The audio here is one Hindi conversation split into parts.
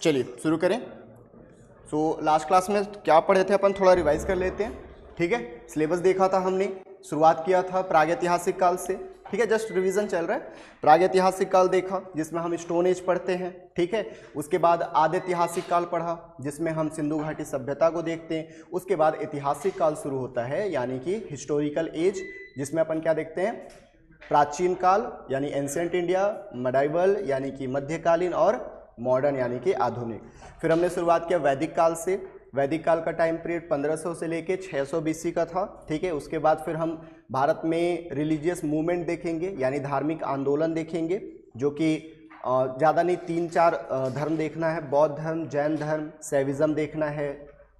चलिए शुरू करें। लास्ट क्लास में क्या पढ़े थे अपन, थोड़ा रिवाइज कर लेते हैं। ठीक है, सिलेबस देखा था हमने, शुरुआत किया था प्रागैतिहासिक काल से। ठीक है, जस्ट रिवीजन चल रहा है। प्रागैतिहासिक काल देखा जिसमें हम स्टोन एज पढ़ते हैं। ठीक है, उसके बाद आद्यैतिहासिक काल पढ़ा जिसमें हम सिंधु घाटी सभ्यता को देखते हैं। उसके बाद ऐतिहासिक काल शुरू होता है यानी कि हिस्टोरिकल एज, जिसमें अपन क्या देखते हैं, प्राचीन काल यानी एंशिएंट इंडिया, मेडाइवल यानी कि मध्यकालीन, और मॉडर्न यानी कि आधुनिक। फिर हमने शुरुआत किया वैदिक काल से। वैदिक काल का टाइम पीरियड 1500 से लेके 600 BC का था। ठीक है, उसके बाद फिर हम भारत में रिलीजियस मूवमेंट देखेंगे यानी धार्मिक आंदोलन देखेंगे, जो कि ज़्यादा नहीं 3-4 धर्म देखना है। बौद्ध धर्म, जैन धर्म, शैविज्म देखना है,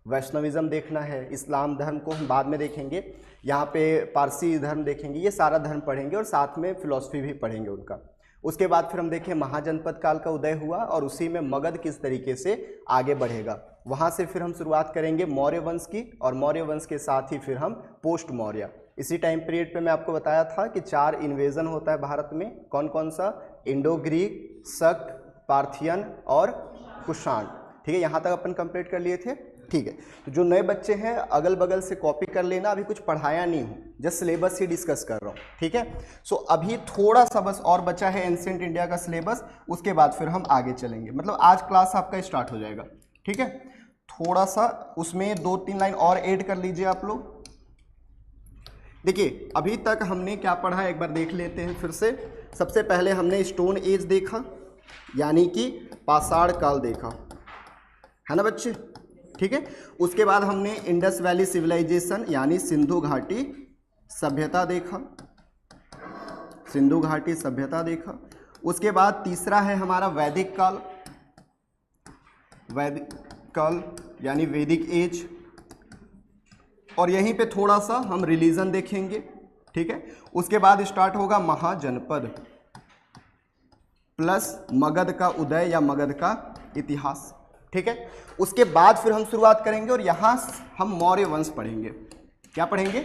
वैष्णविज्म देखना है, इस्लाम धर्म को हम बाद में देखेंगे। यहाँ पे पारसी धर्म देखेंगे, ये सारा धर्म पढ़ेंगे और साथ में फिलॉसफी भी पढ़ेंगे उनका। उसके बाद फिर हम देखें महाजनपद काल का उदय हुआ और उसी में मगध किस तरीके से आगे बढ़ेगा। वहाँ से फिर हम शुरुआत करेंगे मौर्य वंश की, और मौर्य वंश के साथ ही फिर हम पोस्ट मौर्य। इसी टाइम पीरियड पे मैं आपको बताया था कि 4 इन्वेजन होता है भारत में। कौन कौन सा? इंडो ग्रीक, शक, पार्थियन और कुषाण। ठीक है, यहाँ तक अपन कंप्लीट कर लिए थे। ठीक है, तो जो नए बच्चे हैं अगल बगल से कॉपी कर लेना, अभी कुछ पढ़ाया नहीं हूँ, जस्ट सिलेबस ही डिस्कस कर रहा हूँ। ठीक है, अभी थोड़ा सा बस और बचा है एंशिएंट इंडिया का सिलेबस, उसके बाद फिर हम आगे चलेंगे। मतलब आज क्लास आपका स्टार्ट हो जाएगा। ठीक है, थोड़ा सा उसमें 2-3 लाइन और ऐड कर लीजिए आप लोग। देखिए अभी तक हमने क्या पढ़ा है एक बार देख लेते हैं फिर से। सबसे पहले हमने स्टोन एज देखा यानी कि पाषाण काल देखा, है ना बच्चे। ठीक है, उसके बाद हमने इंडस वैली सिविलाइजेशन यानी सिंधु घाटी सभ्यता देखा, सिंधु घाटी सभ्यता देखा। उसके बाद तीसरा है हमारा वैदिक काल, वैदिक काल यानी वैदिक एज, और यहीं पे थोड़ा सा हम रिलीजन देखेंगे। ठीक है, उसके बाद स्टार्ट होगा महाजनपद प्लस मगध का उदय या मगध का इतिहास। ठीक है, उसके बाद फिर हम शुरुआत करेंगे और यहाँ हम मौर्य वंश पढ़ेंगे। क्या पढ़ेंगे?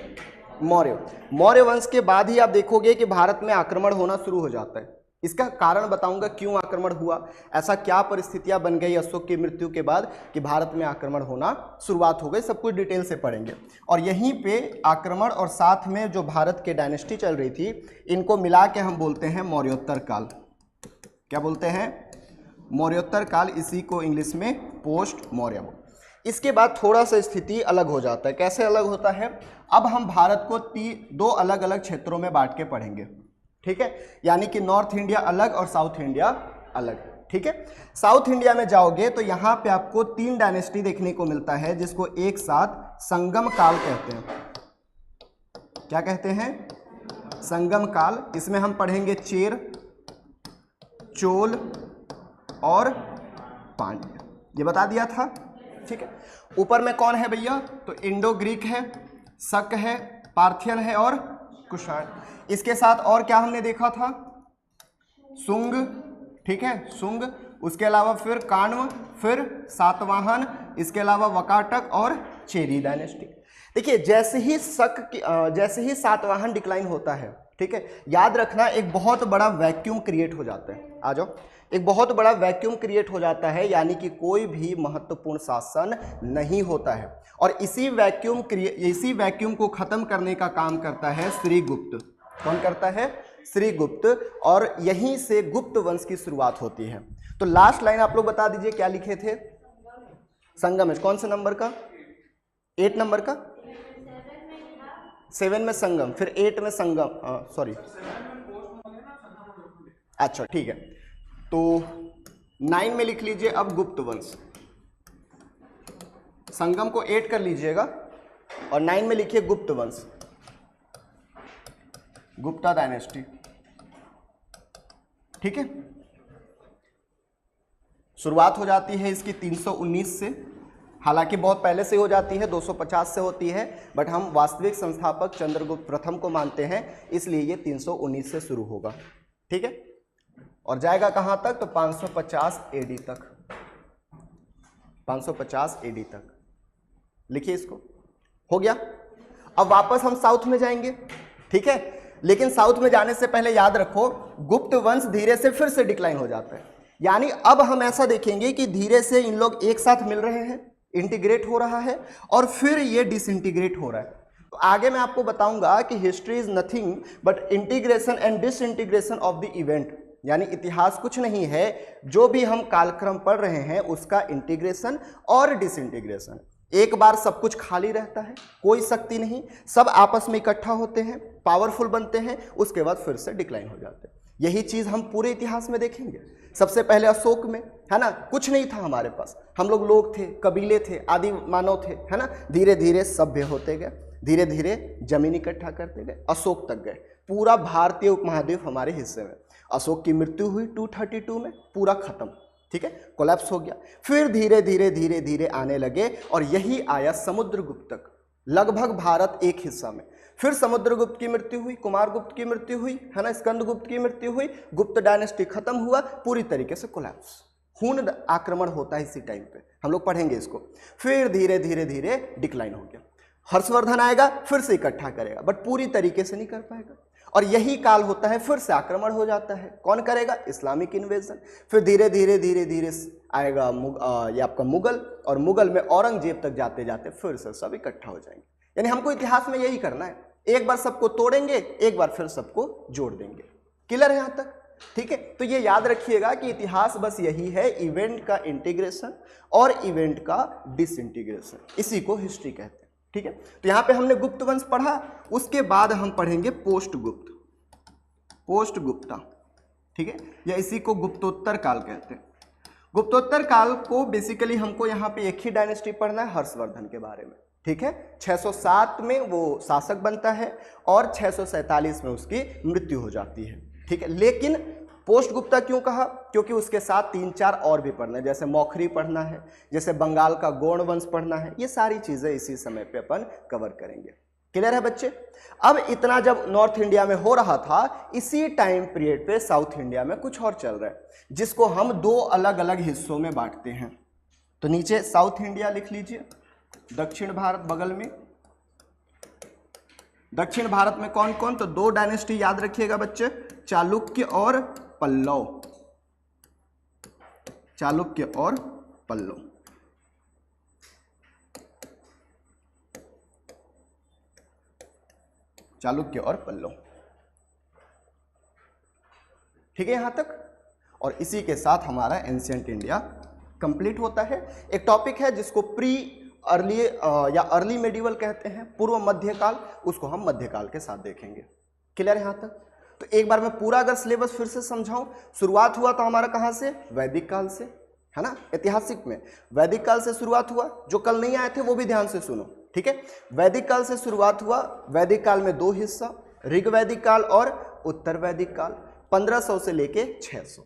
मौर्य वंश के बाद ही आप देखोगे कि भारत में आक्रमण होना शुरू हो जाता है। इसका कारण बताऊंगा क्यों आक्रमण हुआ, ऐसा क्या परिस्थितियां बन गई अशोक की मृत्यु के बाद कि भारत में आक्रमण होना शुरुआत हो गई, सब कुछ डिटेल से पढ़ेंगे। और यहीं पे आक्रमण और साथ में जो भारत के डायनेस्टी चल रही थी, इनको मिला के हम बोलते हैं मौर्योत्तर काल। क्या बोलते हैं? मौर्योत्तर काल, इसी को इंग्लिश में पोस्ट मौर्य। इसके बाद थोड़ा सा स्थिति अलग हो जाता है। कैसे अलग होता है? अब हम भारत को 2 अलग अलग क्षेत्रों में बांट के पढ़ेंगे। ठीक है, यानी कि नॉर्थ इंडिया अलग और साउथ इंडिया अलग। ठीक है, साउथ इंडिया में जाओगे तो यहाँ पे आपको 3 डायनेस्टी देखने को मिलता है, जिसको एक साथ संगम काल कहते हैं। क्या कहते हैं? संगम काल। इसमें हम पढ़ेंगे चेर, चोल और पांड्य, ये बता दिया था। ठीक है, ऊपर में कौन है भैया? तो इंडो ग्रीक है, शक है, पार्थियन है और कुषाण। इसके साथ और क्या हमने देखा था? शुंग। ठीक है, शुंग। उसके अलावा फिर काण्व, फिर सातवाहन, इसके अलावा वकाटक और चेरी डायनेस्टी। देखिए जैसे ही सातवाहन डिक्लाइन होता है, ठीक है, याद रखना एक बहुत बड़ा वैक्यूम क्रिएट हो जाता है। आ जाओ, एक बहुत बड़ा वैक्यूम क्रिएट हो जाता है, यानी कि कोई भी महत्वपूर्ण शासन नहीं होता है। और इसी वैक्यूम को खत्म करने का काम करता है श्रीगुप्त। कौन करता है? श्रीगुप्त। और यहीं से गुप्त वंश की शुरुआत होती है। तो लास्ट लाइन आप लोग बता दीजिए क्या लिखे थे? संगम है। कौन से नंबर का? 8 नंबर का? 7 में संगम, फिर 8 में संगम, सॉरी, अच्छा ठीक है, तो 9 में लिख लीजिए अब गुप्त वंश। संगम को 8 कर लीजिएगा और 9 में लिखिए गुप्त वंश, गुप्ता डायनेस्टी। ठीक है, शुरुआत हो जाती है इसकी 319 से, हालांकि बहुत पहले से हो जाती है, 250 से होती है, बट हम वास्तविक संस्थापक चंद्रगुप्त प्रथम को मानते हैं, इसलिए ये 319 से शुरू होगा। ठीक है, और जाएगा कहां तक? तो 550 AD तक, 550 AD तक लिखिए इसको। हो गया। अब वापस हम साउथ में जाएंगे। ठीक है, लेकिन साउथ में जाने से पहले याद रखो गुप्त वंश धीरे से फिर से डिक्लाइन हो जाता है। यानी अब हम ऐसा देखेंगे कि धीरे से इन लोग एक साथ मिल रहे हैं, इंटीग्रेट हो रहा है और फिर ये डिसइंटीग्रेट हो रहा है। तो आगे मैं आपको बताऊंगा कि history is nothing but integration and disintegration of the event, यानी इतिहास कुछ नहीं है, जो भी हम कालक्रम पढ़ रहे हैं उसका इंटीग्रेशन और डिसइंटीग्रेशन। एक बार सब कुछ खाली रहता है, कोई शक्ति नहीं, सब आपस में इकट्ठा होते हैं, पावरफुल बनते हैं, उसके बाद फिर से डिक्लाइन हो जाते हैं। यही चीज हम पूरे इतिहास में देखेंगे। सबसे पहले अशोक में, है ना, कुछ नहीं था हमारे पास, हम लोग थे, कबीले थे, आदि मानव थे, है ना, धीरे धीरे सभ्य होते गए, धीरे धीरे जमीन इकट्ठा करते गए, अशोक तक गए। पूरा भारतीय उपमहाद्वीप हमारे हिस्से में। अशोक की मृत्यु हुई 232 में, पूरा खत्म, ठीक है, कोलैप्स हो गया। फिर धीरे धीरे धीरे धीरे आने लगे और यही आया समुद्रगुप्त तक, लगभग भारत एक हिस्सा में। फिर समुद्रगुप्त की मृत्यु हुई, कुमारगुप्त की मृत्यु हुई, है ना, स्कंदगुप्त की मृत्यु हुई, गुप्त डायनेस्टी खत्म हुआ, पूरी तरीके से कोलैप्स, खून आक्रमण होता है इसी टाइम पे, हम लोग पढ़ेंगे इसको। फिर धीरे धीरे धीरे डिक्लाइन हो गया। हर्षवर्धन आएगा, फिर से इकट्ठा करेगा, बट पूरी तरीके से नहीं कर पाएगा। और यही काल होता है, फिर से आक्रमण हो जाता है। कौन करेगा? Islamic invasion. फिर धीरे धीरे धीरे धीरे आएगा ये आपका मुगल, और मुगल में औरंगजेब तक जाते जाते फिर से सब इकट्ठा हो जाएंगे। यानी हमको इतिहास में यही करना है, एक बार सबको तोड़ेंगे, एक बार फिर सबको जोड़ देंगे। क्लियर है यहाँ तक? ठीक है, तो ये याद रखिएगा कि इतिहास बस यही है, इवेंट का इंटीग्रेशन और इवेंट का डिसइंटीग्रेशन, इसी को हिस्ट्री कहते हैं। ठीक है, तो यहाँ पे हमने गुप्त वंश पढ़ा, उसके बाद हम पढ़ेंगे पोस्ट गुप्त, पोस्ट गुप्ता, ठीक है, या इसी को गुप्तोत्तर काल कहते हैं। गुप्तोत्तर काल को बेसिकली हमको यहाँ पे एक ही डायनेस्टी पढ़ना है, हर्षवर्धन के बारे में। ठीक है, 607 में वो शासक बनता है और 647 में उसकी मृत्यु हो जाती है। ठीक है, लेकिन पोस्ट गुप्ता क्यों कहा? क्योंकि उसके साथ 3-4 और भी पढ़ना है, जैसे मौखरी पढ़ना है, जैसे बंगाल का गौड़ वंश पढ़ना है, ये सारी चीजें इसी समय पे अपन कवर करेंगे। क्लियर है बच्चे? अब इतना जब नॉर्थ इंडिया में हो रहा था, इसी टाइम पीरियड पे साउथ इंडिया में कुछ और चल रहा है, जिसको हम 2 अलग अलग हिस्सों में बांटते हैं। तो नीचे साउथ इंडिया लिख लीजिए, दक्षिण भारत बगल में। दक्षिण भारत में कौन कौन? तो 2 डायनेस्टी याद रखिएगा बच्चे, चालुक्य और पल्लव, चालुक्य और पल्लव। चालुक्य और पल्लव, ठीक है यहां तक। और इसी के साथ हमारा एंशिएंट इंडिया कंप्लीट होता है। एक टॉपिक है जिसको प्री अर्ली या अर्ली मेडिवल कहते हैं, पूर्व मध्यकाल, उसको हम मध्यकाल के साथ देखेंगे। क्लियर यहां तक? तो एक बार मैं पूरा अगर सिलेबस फिर से समझाऊं, शुरुआत हुआ तो हमारा कहां से? वैदिक काल से, है ना, ऐतिहासिक में वैदिक काल से शुरुआत हुआ। जो कल नहीं आए थे वो भी ध्यान से सुनो, ठीक है। वैदिक काल से शुरुआत हुआ। वैदिक काल में 2 हिस्सा, ऋग वैदिक काल और उत्तर वैदिक काल, 1500 से लेके 600।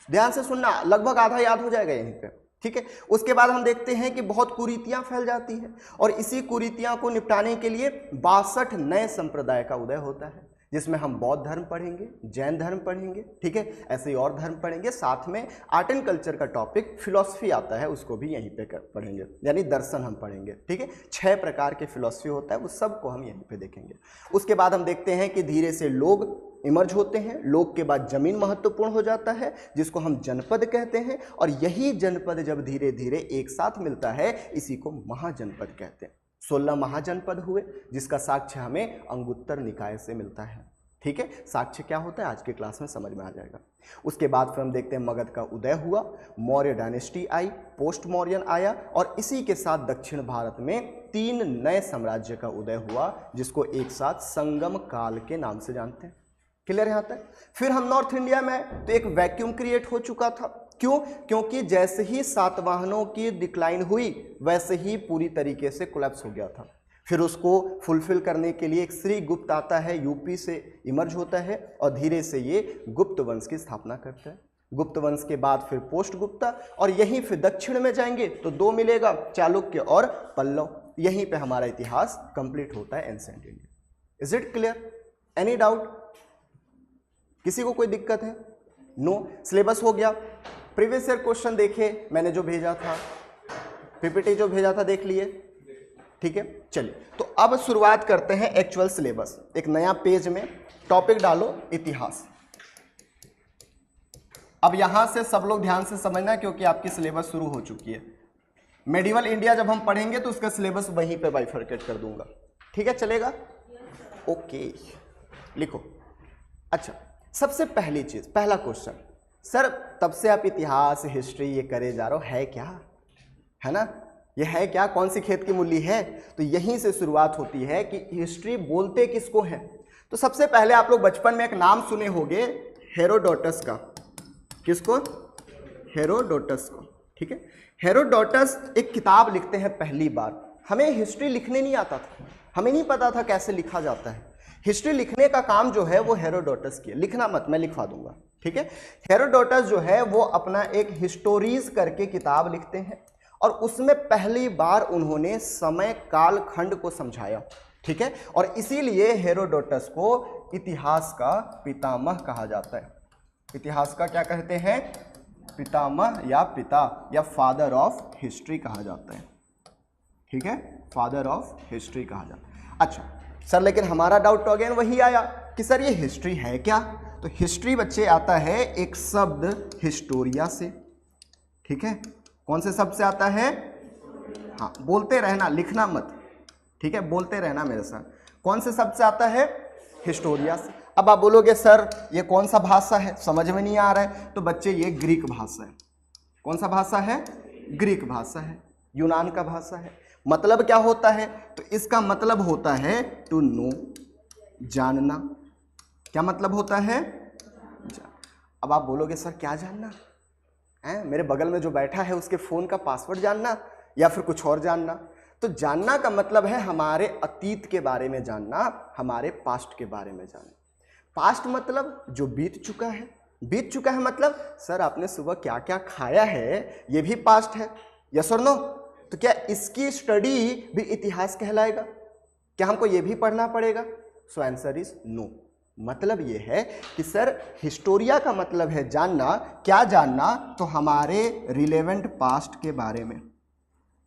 ध्यान से सुनना, लगभग आधा याद हो जाएगा यहीं पे, ठीक है। उसके बाद हम देखते हैं कि बहुत कुरीतियां फैल जाती है, और इसी कुरीतियां को निपटाने के लिए 62 नए संप्रदाय का उदय होता है, जिसमें हम बौद्ध धर्म पढ़ेंगे, जैन धर्म पढ़ेंगे, ठीक है, ऐसे ही और धर्म पढ़ेंगे। साथ में आर्ट एंड कल्चर का टॉपिक फिलॉसफी आता है, उसको भी यहीं पे पढ़ेंगे, यानी दर्शन हम पढ़ेंगे, ठीक है। 6 प्रकार के फिलॉसफी होता है, वो सबको हम यहीं पे देखेंगे। उसके बाद हम देखते हैं कि धीरे से लोग इमर्ज होते हैं। लोग के बाद जमीन महत्वपूर्ण हो जाता है, जिसको हम जनपद कहते हैं, और यही जनपद जब धीरे धीरे एक साथ मिलता है, इसी को महाजनपद कहते हैं। 16 महाजनपद हुए, जिसका साक्ष्य हमें अंगुत्तर निकाय से मिलता है, ठीक है। साक्ष्य क्या होता है आज के क्लास में समझ में आ जाएगा। उसके बाद फिर हम देखते हैं मगध का उदय हुआ, मौर्य डायनेस्टी आई, पोस्ट मौर्यन आया, और इसी के साथ दक्षिण भारत में 3 नए साम्राज्य का उदय हुआ, जिसको एक साथ संगम काल के नाम से जानते हैं। क्लियर यहाँ तक? फिर हम नॉर्थ इंडिया में, तो एक वैक्यूम क्रिएट हो चुका था। क्यों? क्योंकि जैसे ही सातवाहनों की डिक्लाइन हुई, वैसे ही पूरी तरीके से कोलैप्स हो गया था। फिर उसको फुलफिल करने के लिए एक श्री गुप्त आता है, यूपी से इमर्ज होता है, और धीरे से ये गुप्त वंश की स्थापना करता है। गुप्त वंश के बाद फिर पोस्ट गुप्ता, और यहीं फिर दक्षिण में जाएंगे तो 2 मिलेगा, चालुक्य और पल्लव। यहीं पे हमारा इतिहास कंप्लीट होता है, ancient India. Is it clear? Any doubt? किसी को कोई दिक्कत है? नो। सिलेबस हो गया। प्रीवियस ईयर क्वेश्चन देखे मैंने जो भेजा था, पीपीटी जो भेजा था देख लिए, ठीक है। चलिए, तो अब शुरुआत करते हैं एक्चुअल सिलेबस। एक नया पेज में टॉपिक डालो इतिहास। अब यहां से सब लोग ध्यान से समझना क्योंकि आपकी सिलेबस शुरू हो चुकी है। मेडिवल इंडिया जब हम पढ़ेंगे तो उसका सिलेबस वहीं पे बाइफरकेट कर दूंगा, ठीक है, चलेगा? ओके, लिखो। अच्छा, सबसे पहली चीज, पहला क्वेश्चन, सर तब से आप इतिहास हिस्ट्री ये करे जा रहे हो, है क्या? है ना, ये है क्या? कौन सी खेत की मूली है? तो यहीं से शुरुआत होती है कि हिस्ट्री बोलते किसको है। तो सबसे पहले आप लोग बचपन में एक नाम सुने होंगे, हेरोडोटस का। किसको? हेरोडोटस को, ठीक है। हेरोडोटस एक किताब लिखते हैं पहली बार। हमें हिस्ट्री लिखने नहीं आता था, हमें नहीं पता था कैसे लिखा जाता है। हिस्ट्री लिखने का काम जो है वो हेरोडोटस की है। लिखना मत, मैं लिखवा दूंगा, ठीक है। हेरोडोटस जो है वो अपना एक हिस्टोरीज करके किताब लिखते हैं और उसमें पहली बार उन्होंने समय काल खंड को समझाया, ठीक है। और इसीलिए हेरोडोटस को इतिहास का पितामह कहा जाता है। इतिहास का क्या कहते हैं? पितामह या पिता या फादर ऑफ हिस्ट्री कहा जाता है, ठीक है, फादर ऑफ हिस्ट्री कहा जाता है। अच्छा सर, लेकिन हमारा डाउट तो अगेन वही आया कि सर ये हिस्ट्री है क्या? तो हिस्ट्री बच्चे आता है एक शब्द हिस्टोरिया से, ठीक है। कौन से शब्द से आता है? हाँ, बोलते रहना, लिखना मत, ठीक है, बोलते रहना मेरे साथ। कौन से शब्द से आता है? हिस्टोरिया से। अब आप बोलोगे सर ये कौन सा भाषा है, समझ में नहीं आ रहा है। तो बच्चे ये ग्रीक भाषा है। कौन सा भाषा है? ग्रीक भाषा है, यूनान का भाषा है। मतलब क्या होता है? तो इसका मतलब होता है टू नो, जानना। क्या मतलब होता है? अब आप बोलोगे सर क्या जानना है? मेरे बगल में जो बैठा है उसके फोन का पासवर्ड जानना या फिर कुछ और जानना? तो जानना का मतलब है हमारे अतीत के बारे में जानना, हमारे पास्ट के बारे में जानना। पास्ट मतलब जो बीत चुका है। बीत चुका है मतलब सर आपने सुबह क्या क्या खाया है, ये भी पास्ट है, यस और नो? तो क्या इसकी स्टडी भी इतिहास कहलाएगा? क्या हमको ये भी पढ़ना पड़ेगा? So answer is no. मतलब ये है कि सर हिस्टोरिया का मतलब है जानना। क्या जानना? तो हमारे रिलेवेंट पास्ट के बारे में।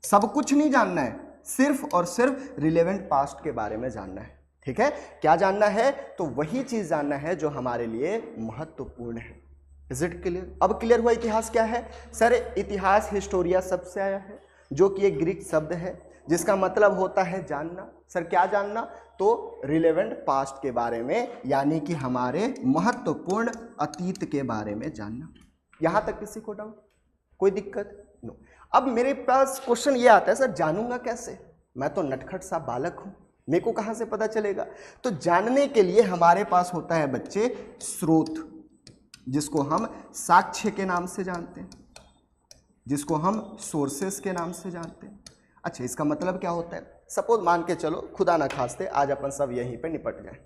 सब कुछ नहीं जानना है, सिर्फ और सिर्फ रिलेवेंट पास्ट के बारे में जानना है, ठीक है। क्या जानना है? तो वही चीज जानना है जो हमारे लिए महत्वपूर्ण है। Is it clear? अब क्लियर हुआ इतिहास क्या है? सर इतिहास हिस्टोरिया शब्द से आया है जो कि एक ग्रीक शब्द है जिसका मतलब होता है जानना। सर क्या जानना? तो रिलेवेंट पास्ट के बारे में, यानी कि हमारे महत्वपूर्ण अतीत के बारे में जानना। यहां तक किसी को डाउट? कोई दिक्कत? नो। अब मेरे पास क्वेश्चन ये आता है सर जानूंगा कैसे? मैं तो नटखट सा बालक हूं, मेरे को कहां से पता चलेगा? तो जानने के लिए हमारे पास होता है बच्चे स्रोत, जिसको हम साक्ष्य के नाम से जानते हैं, जिसको हम सोर्सेस के नाम से जानते हैं। अच्छा, इसका मतलब क्या होता है? सपोज मान के चलो खुदा ना खास्ते आज अपन सब यहीं पे निपट जाए,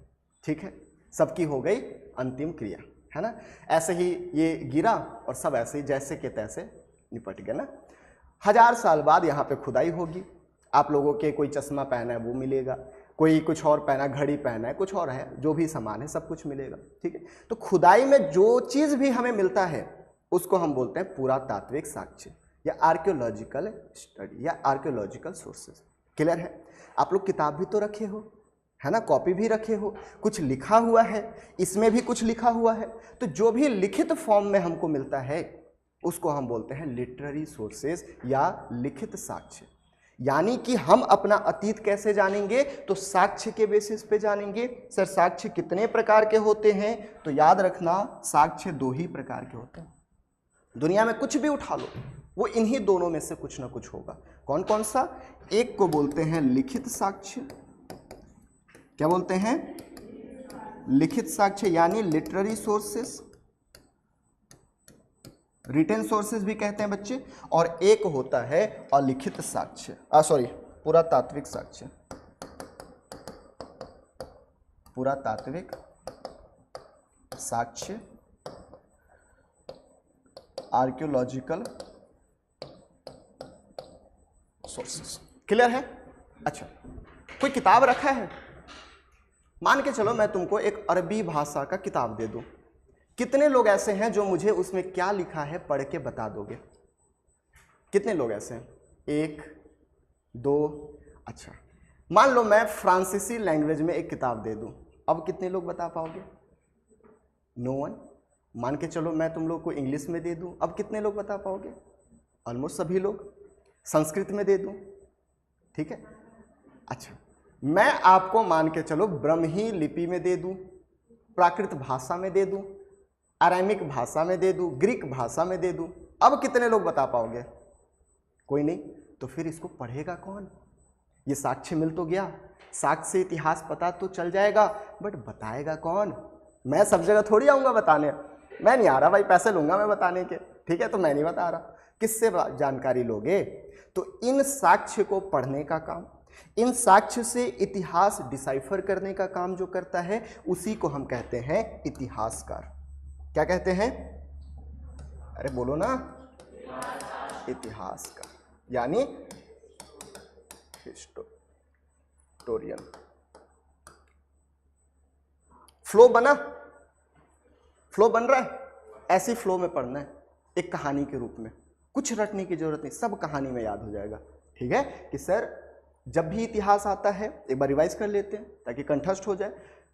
ठीक है, सबकी हो गई अंतिम क्रिया, है ना। ऐसे ही ये गिरा और सब ऐसे ही जैसे के तैसे निपट गए ना। 1000 साल बाद यहाँ पे खुदाई होगी, आप लोगों के कोई चश्मा पहना है वो मिलेगा, कोई कुछ और पहना, घड़ी पहना है, कुछ और है, जो भी सामान है सब कुछ मिलेगा, ठीक है। तो खुदाई में जो चीज भी हमें मिलता है उसको हम बोलते हैं पुरातात्विक साक्ष्य या आर्कियोलॉजिकल स्टडी या आर्कियोलॉजिकल सोर्सेस। क्लियर है? आप लोग किताब भी तो रखे हो, है ना, कॉपी भी रखे हो, कुछ लिखा हुआ है, इसमें भी कुछ लिखा हुआ है। तो जो भी लिखित फॉर्म में हमको मिलता है उसको हम बोलते हैं लिटरेरी सोर्सेस या लिखित साक्ष्य। यानी कि हम अपना अतीत कैसे जानेंगे? तो साक्ष्य के बेसिस पे जानेंगे। सर साक्ष्य कितने प्रकार के होते हैं? तो याद रखना साक्ष्य 2 ही प्रकार के होते हैं। दुनिया में कुछ भी उठा लो, वो इन्हीं दोनों में से कुछ ना कुछ होगा। कौन कौन सा? एक को बोलते हैं लिखित साक्ष्य। क्या बोलते हैं? लिखित साक्ष्य यानी लिटरेरी सोर्सेस, रिटन सोर्सेस भी कहते हैं बच्चे। और एक होता है अलिखित साक्ष्य, पुरातात्विक साक्ष्य। पुरातात्विक साक्ष्य, आर्कियोलॉजिकल सोर्सेस। क्लियर है? अच्छा, कोई किताब रखा है? मान के चलो मैं तुमको एक अरबी भाषा का किताब दे दूं, कितने लोग ऐसे हैं जो मुझे उसमें क्या लिखा है पढ़ के बता दोगे? कितने लोग ऐसे हैं? 1 2। अच्छा, मान लो मैं फ्रांसीसी लैंग्वेज में एक किताब दे दूं, अब कितने लोग बता पाओगे? No one. मान के चलो मैं तुम लोग को इंग्लिश में दे दूं, अब कितने लोग बता पाओगे? ऑलमोस्ट सभी लोग। संस्कृत में दे दूं, ठीक है। अच्छा, मैं आपको मान के चलो ब्रह्मी लिपि में दे दूं, प्राकृत भाषा में दे दूं, अरामिक भाषा में दे दूं, ग्रीक भाषा में दे दूं, अब कितने लोग बता पाओगे? कोई नहीं। तो फिर इसको पढ़ेगा कौन? ये साक्ष्य मिल तो गया, साक्ष्य से इतिहास पता तो चल जाएगा, बट बताएगा कौन? मैं सब जगह थोड़ी आऊँगा बताने, मैं नहीं आ रहा भाई, पैसे लूँगा मैं बताने के, ठीक है, तो मैं नहीं बता रहा। किससे जानकारी लोगे? तो इन साक्ष्य को पढ़ने का काम, इन साक्ष्य से इतिहास डिसाइफर करने का काम जो करता है, उसी को हम कहते हैं इतिहासकार। क्या कहते हैं? अरे बोलो ना, इतिहासकार यानी हिस्टोरियन। फ्लो बना? फ्लो बन रहा है? ऐसी फ्लो में पढ़ना है, एक कहानी के रूप में, कुछ रटने की जरूरत नहीं, सब कहानी में याद हो जाएगा। ठीक है कि सर जब भी इतिहास आता है एक बार रिवाइज कर लेते हैं ताकि कंठस्थ हो जाए।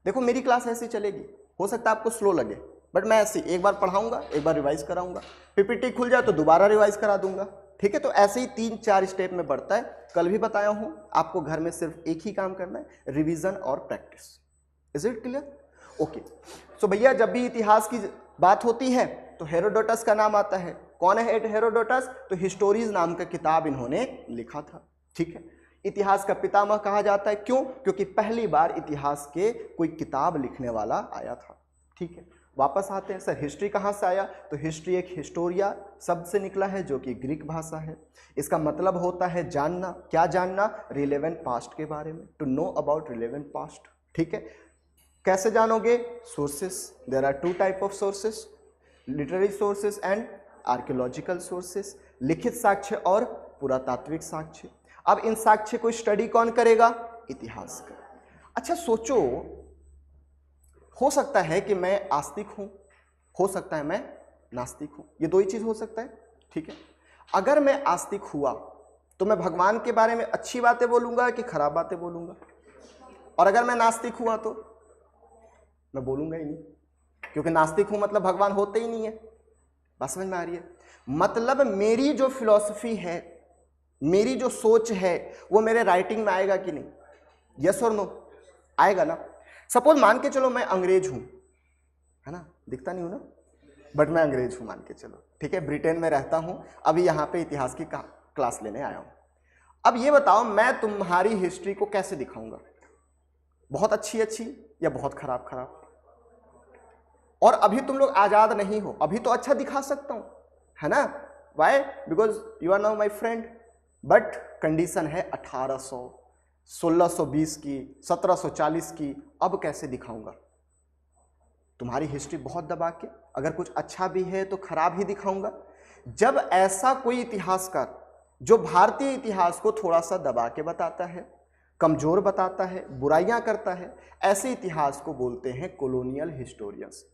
देखो मेरी क्लास ऐसी चलेगी, हो सकता है आपको स्लो लगे, बट मैं ऐसे एक बार पढ़ाऊंगा, एक बार रिवाइज कराऊंगा, पीपीटी खुल जाए तो दोबारा रिवाइज करा दूंगा। ठीक है, तो ऐसे ही 3-4 स्टेप में बढ़ता है। कल भी बताया हूं, आपको घर में सिर्फ एक ही काम करना है, रिवीजन और practice. Is it clear? Okay. So भैया जब भी इतिहास की बात होती है तो हेरोडोटस का नाम आता है। कौन है हेरोडोटस? तो हिस्टोरीज नाम का किताब इन्होंने लिखा था। ठीक है, इतिहास का पितामह कहा जाता है। क्यों? क्योंकि पहली बार इतिहास के कोई किताब लिखने वाला आया था। ठीक है, वापस आते हैं। सर हिस्ट्री कहाँ से आया? तो हिस्ट्री एक हिस्टोरिया शब्द से निकला है जो कि ग्रीक भाषा है। इसका मतलब होता है जानना। क्या जानना? रिलेवेंट पास्ट के बारे में, to know about relevant past. ठीक है, कैसे जानोगे? Sources, there are 2 type of sources, literary sources and archaeological sources, लिखित साक्ष्य और पुरातात्विक साक्ष्य। अब इन साक्ष्य को स्टडी कौन करेगा? इतिहासकार। अच्छा सोचो, हो सकता है कि मैं आस्तिक हूं, हो सकता है मैं नास्तिक हूं, ये दो ही चीज हो सकता है। ठीक है, अगर मैं आस्तिक हुआ तो मैं भगवान के बारे में अच्छी बातें बोलूंगा कि खराब बातें बोलूंगा? और अगर मैं नास्तिक हुआ तो मैं बोलूंगा ही नहीं, क्योंकि नास्तिक हूं मतलब भगवान होते ही नहीं है। बात समझ में आ रही है? मतलब मेरी जो फिलॉसफी है, मेरी जो सोच है, वो मेरे राइटिंग में आएगा कि नहीं? यस और नो? आएगा ना। सपोज मान के चलो मैं अंग्रेज हूं, है ना, दिखता नहीं हूं ना, बट मैं अंग्रेज हूं मान के चलो। ठीक है, ब्रिटेन में रहता हूं, अभी यहां पे इतिहास की क्लास लेने आया हूं। अब ये बताओ मैं तुम्हारी हिस्ट्री को कैसे दिखाऊंगा? बहुत अच्छी अच्छी या बहुत खराब खराब? और अभी तुम लोग आजाद नहीं हो, अभी तो अच्छा दिखा सकता हूं, है ना? Why? Because you are now my friend. But condition है 1800, 1620 की, 1740 की। अब कैसे दिखाऊंगा? तुम्हारी हिस्ट्री बहुत दबा के, अगर कुछ अच्छा भी है तो खराब ही दिखाऊंगा। जब ऐसा कोई इतिहासकार जो भारतीय इतिहास को थोड़ा सा दबा के बताता है, कमजोर बताता है, बुराइयां करता है, ऐसे इतिहास को बोलते हैं कॉलोनियल हिस्टोरियंस।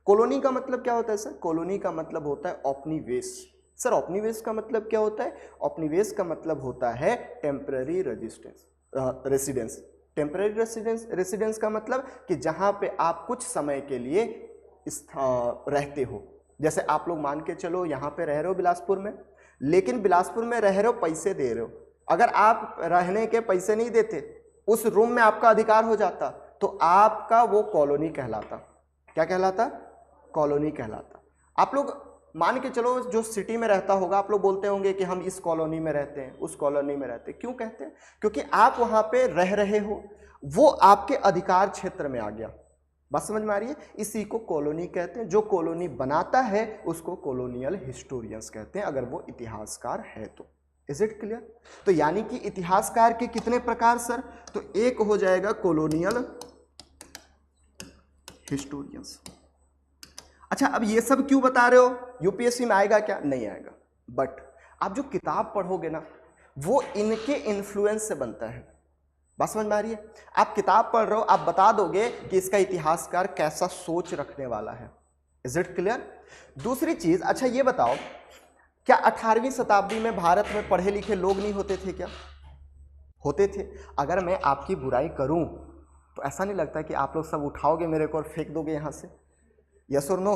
कॉलोनी का मतलब क्या होता है सर? कॉलोनी का मतलब होता है औपनिवेश। सर औपनिवेश का मतलब क्या होता है? औपनिवेश का मतलब होता है टेम्पररी रेसिडेंस। टेम्पररी रेसिडेंस का मतलब कि जहां पे आप कुछ समय के लिए रहते हो। जैसे आप लोग मान के चलो यहाँ पे रह रहे हो बिलासपुर में, लेकिन बिलासपुर में रह रहे हो, पैसे दे रहे हो। अगर आप रहने के पैसे नहीं देते, उस रूम में आपका अधिकार हो जाता, तो आपका वो कॉलोनी कहलाता। क्या कहलाता? कॉलोनी कहलाता। आप लोग मान के चलो जो सिटी में रहता होगा, आप लोग बोलते होंगे कि हम इस कॉलोनी में रहते हैं, उस कॉलोनी में रहते हैं। क्यों कहते हैं? क्योंकि आप वहां पे रह रहे हो, वो आपके अधिकार क्षेत्र में आ गया। बात समझ में आ रही है? इसी को कॉलोनी कहते हैं। जो कॉलोनी बनाता है उसको कॉलोनियल हिस्टोरियंस कहते हैं, अगर वो इतिहासकार है तो। Is it clear? तो यानी कि इतिहासकार के कितने प्रकार सर? तो एक हो जाएगा कॉलोनियल हिस्टोरियंस। अच्छा अब ये सब क्यों बता रहे हो? यूपीएससी में आएगा क्या? नहीं आएगा। बट आप जो किताब पढ़ोगे ना, वो इनके इन्फ्लुएंस से बनता है। बात समझ में आ रही है? आप किताब पढ़ रहे हो, आप बता दोगे कि इसका इतिहासकार कैसा सोच रखने वाला है। Is it clear? दूसरी चीज, अच्छा ये बताओ, क्या 18वीं शताब्दी में भारत में पढ़े लिखे लोग नहीं होते थे? क्या होते थे? अगर मैं आपकी बुराई करूं तो ऐसा नहीं लगता कि आप लोग सब उठाओगे मेरे को और फेंक दोगे यहां से? यस और नो?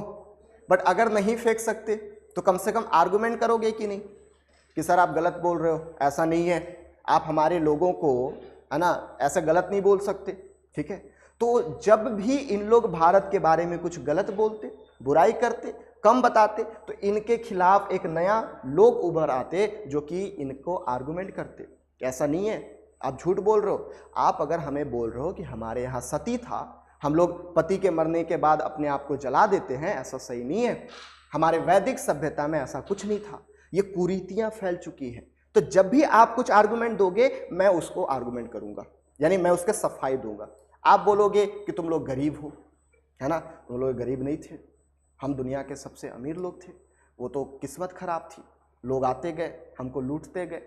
बट अगर नहीं फेंक सकते तो कम से कम आर्गुमेंट करोगे कि नहीं कि सर आप गलत बोल रहे हो, ऐसा नहीं है, आप हमारे लोगों को, है ना, ऐसा गलत नहीं बोल सकते। ठीक है, तो जब भी इन लोग भारत के बारे में कुछ गलत बोलते, बुराई करते, कम बताते, तो इनके खिलाफ एक नया लोग उभर आते जो कि इनको आर्गुमेंट करते। ऐसा नहीं है, आप झूठ बोल रहे हो। आप अगर हमें बोल रहे हो कि हमारे यहाँ सती था, हम लोग पति के मरने के बाद अपने आप को जला देते हैं, ऐसा सही नहीं है, हमारे वैदिक सभ्यता में ऐसा कुछ नहीं था, ये कुरीतियाँ फैल चुकी हैं। तो जब भी आप कुछ आर्गुमेंट दोगे, मैं उसको आर्गुमेंट करूँगा, यानी मैं उसके सफाई दूंगा। आप बोलोगे कि तुम लोग गरीब हो, है ना, तुम लोग गरीब नहीं थे, हम दुनिया के सबसे अमीर लोग थे, वो तो किस्मत खराब थी, लोग आते गए, हमको लूटते गए,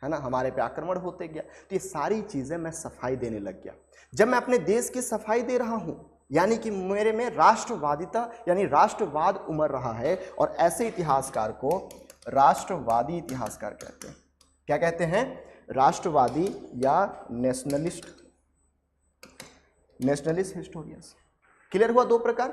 है ना, हमारे पे आक्रमण होते गया। तो ये सारी चीज़ें मैं सफाई देने लग गया। जब मैं अपने देश की सफाई दे रहा हूँ, यानी कि मेरे में राष्ट्रवादिता यानी राष्ट्रवाद उमड़ रहा है, और ऐसे इतिहासकार को राष्ट्रवादी इतिहासकार कहते हैं। क्या कहते हैं? राष्ट्रवादी या नेशनलिस्ट हिस्टोरियंस। क्लियर हुआ? दो प्रकार।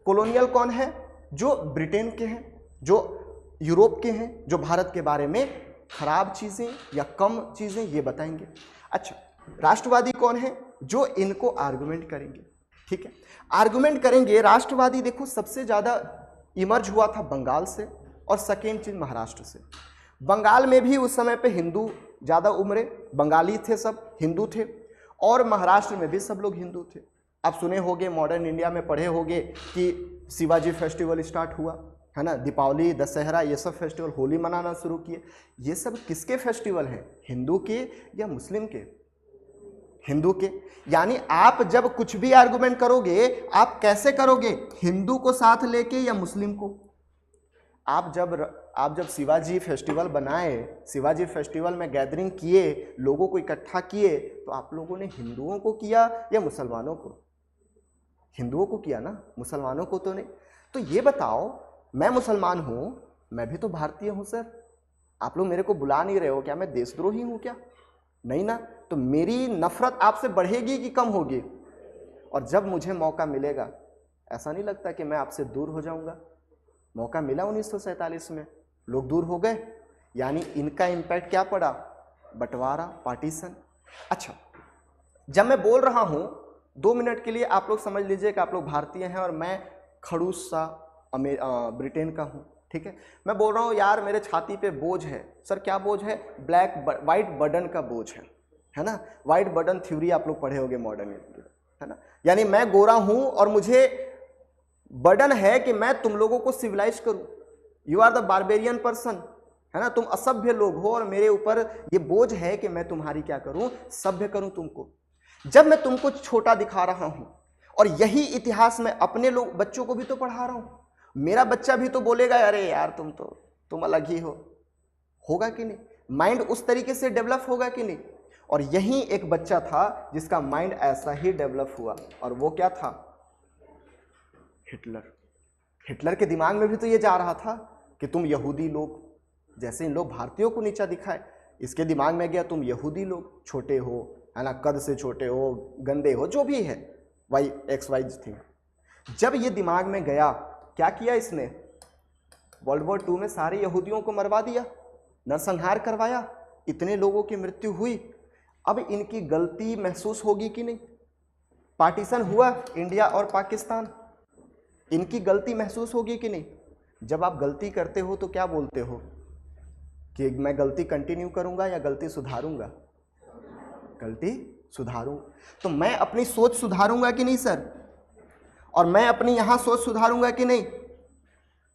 कॉलोनियल कौन है? जो ब्रिटेन के हैं, जो यूरोप के हैं, जो भारत के बारे में खराब चीज़ें या कम चीज़ें ये बताएंगे। अच्छा, राष्ट्रवादी कौन है? जो इनको आर्गुमेंट करेंगे। ठीक है, आर्गुमेंट करेंगे। राष्ट्रवादी देखो सबसे ज़्यादा इमर्ज हुआ था बंगाल से, और सेकेंड चीज महाराष्ट्र से। बंगाल में भी उस समय पे हिंदू ज़्यादा उमरे, बंगाली थे, सब हिंदू थे, और महाराष्ट्र में भी सब लोग हिंदू थे। आप सुने होंगे, मॉडर्न इंडिया में पढ़े होंगे कि शिवाजी फेस्टिवल स्टार्ट हुआ, है ना, दीपावली, दशहरा, ये सब फेस्टिवल, होली मनाना शुरू किए। ये सब किसके फेस्टिवल हैं? हिंदू के या मुस्लिम के? हिंदू के। यानी आप जब कुछ भी आर्गुमेंट करोगे, आप कैसे करोगे? हिंदू को साथ लेके या मुस्लिम को? आप जब शिवाजी फेस्टिवल बनाए, शिवाजी फेस्टिवल में गैदरिंग किए, लोगों को इकट्ठा किए, तो आप लोगों ने हिंदुओं को किया या मुसलमानों को? हिंदुओं को किया ना, मुसलमानों को तो नहीं। तो ये बताओ, मैं मुसलमान हूँ, मैं भी तो भारतीय हूँ सर, आप लोग मेरे को बुला नहीं रहे हो, क्या मैं देशद्रोही हूँ क्या? नहीं ना। तो मेरी नफरत आपसे बढ़ेगी कि कम होगी? और जब मुझे मौका मिलेगा, ऐसा नहीं लगता कि मैं आपसे दूर हो जाऊंगा। मौका मिला 1947 में, लोग दूर हो गए, यानी इनका इम्पैक्ट क्या पड़ा? बंटवारा, पार्टीशन। अच्छा, जब मैं बोल रहा हूं, 2 मिनट के लिए आप लोग समझ लीजिए कि आप लोग भारतीय हैं और मैं खड़ूस सा ब्रिटेन का हूं। ठीक है, मैं बोल रहा हूं यार मेरे छाती पे बोझ है। सर क्या बोझ है? वाइट बर्डन का बोझ है ना। वाइट बर्डन थ्योरी आप लोग पढ़े होंगे मॉडर्न, है ना। यानी मैं गोरा हूं और मुझे बर्डन है कि मैं तुम लोगों को सिविलाइज करूं। You are the barbarian person, है ना, तुम असभ्य लोग हो, और मेरे ऊपर ये बोझ है कि मैं तुम्हारी क्या करूं? सभ्य करूं तुमको। जब मैं तुमको छोटा दिखा रहा हूं, और यही इतिहास में अपने लोग बच्चों को भी तो पढ़ा रहा हूं, मेरा बच्चा भी तो बोलेगा अरे यार तुम अलग ही हो। होगा कि नहीं? माइंड उस तरीके से डेवलप होगा कि नहीं? और यही एक बच्चा था जिसका माइंड ऐसा ही डेवलप हुआ, और वो क्या था? हिटलर के दिमाग में भी तो ये जा रहा था कि तुम यहूदी लोग, जैसे इन लोग भारतीयों को नीचा दिखाए, इसके दिमाग में गया तुम यहूदी लोग छोटे हो, है ना, कद से छोटे हो, गंदे हो, जो भी है, XY थिंग। जब ये दिमाग में गया, क्या किया इसने? वर्ल्ड वॉर 2 में सारे यहूदियों को मरवा दिया, नरसंहार करवाया, इतने लोगों की मृत्यु हुई। अब इनकी गलती महसूस होगी कि नहीं? पार्टीशन हुआ इंडिया और पाकिस्तान, इनकी गलती महसूस होगी कि नहीं? जब आप गलती करते हो तो क्या बोलते हो कि मैं गलती कंटिन्यू करूंगा या गलती सुधारूंगा? गलती सुधारूंगा। तो मैं अपनी सोच सुधारूंगा कि नहीं सर? और मैं अपनी यहां सोच सुधारूंगा कि नहीं?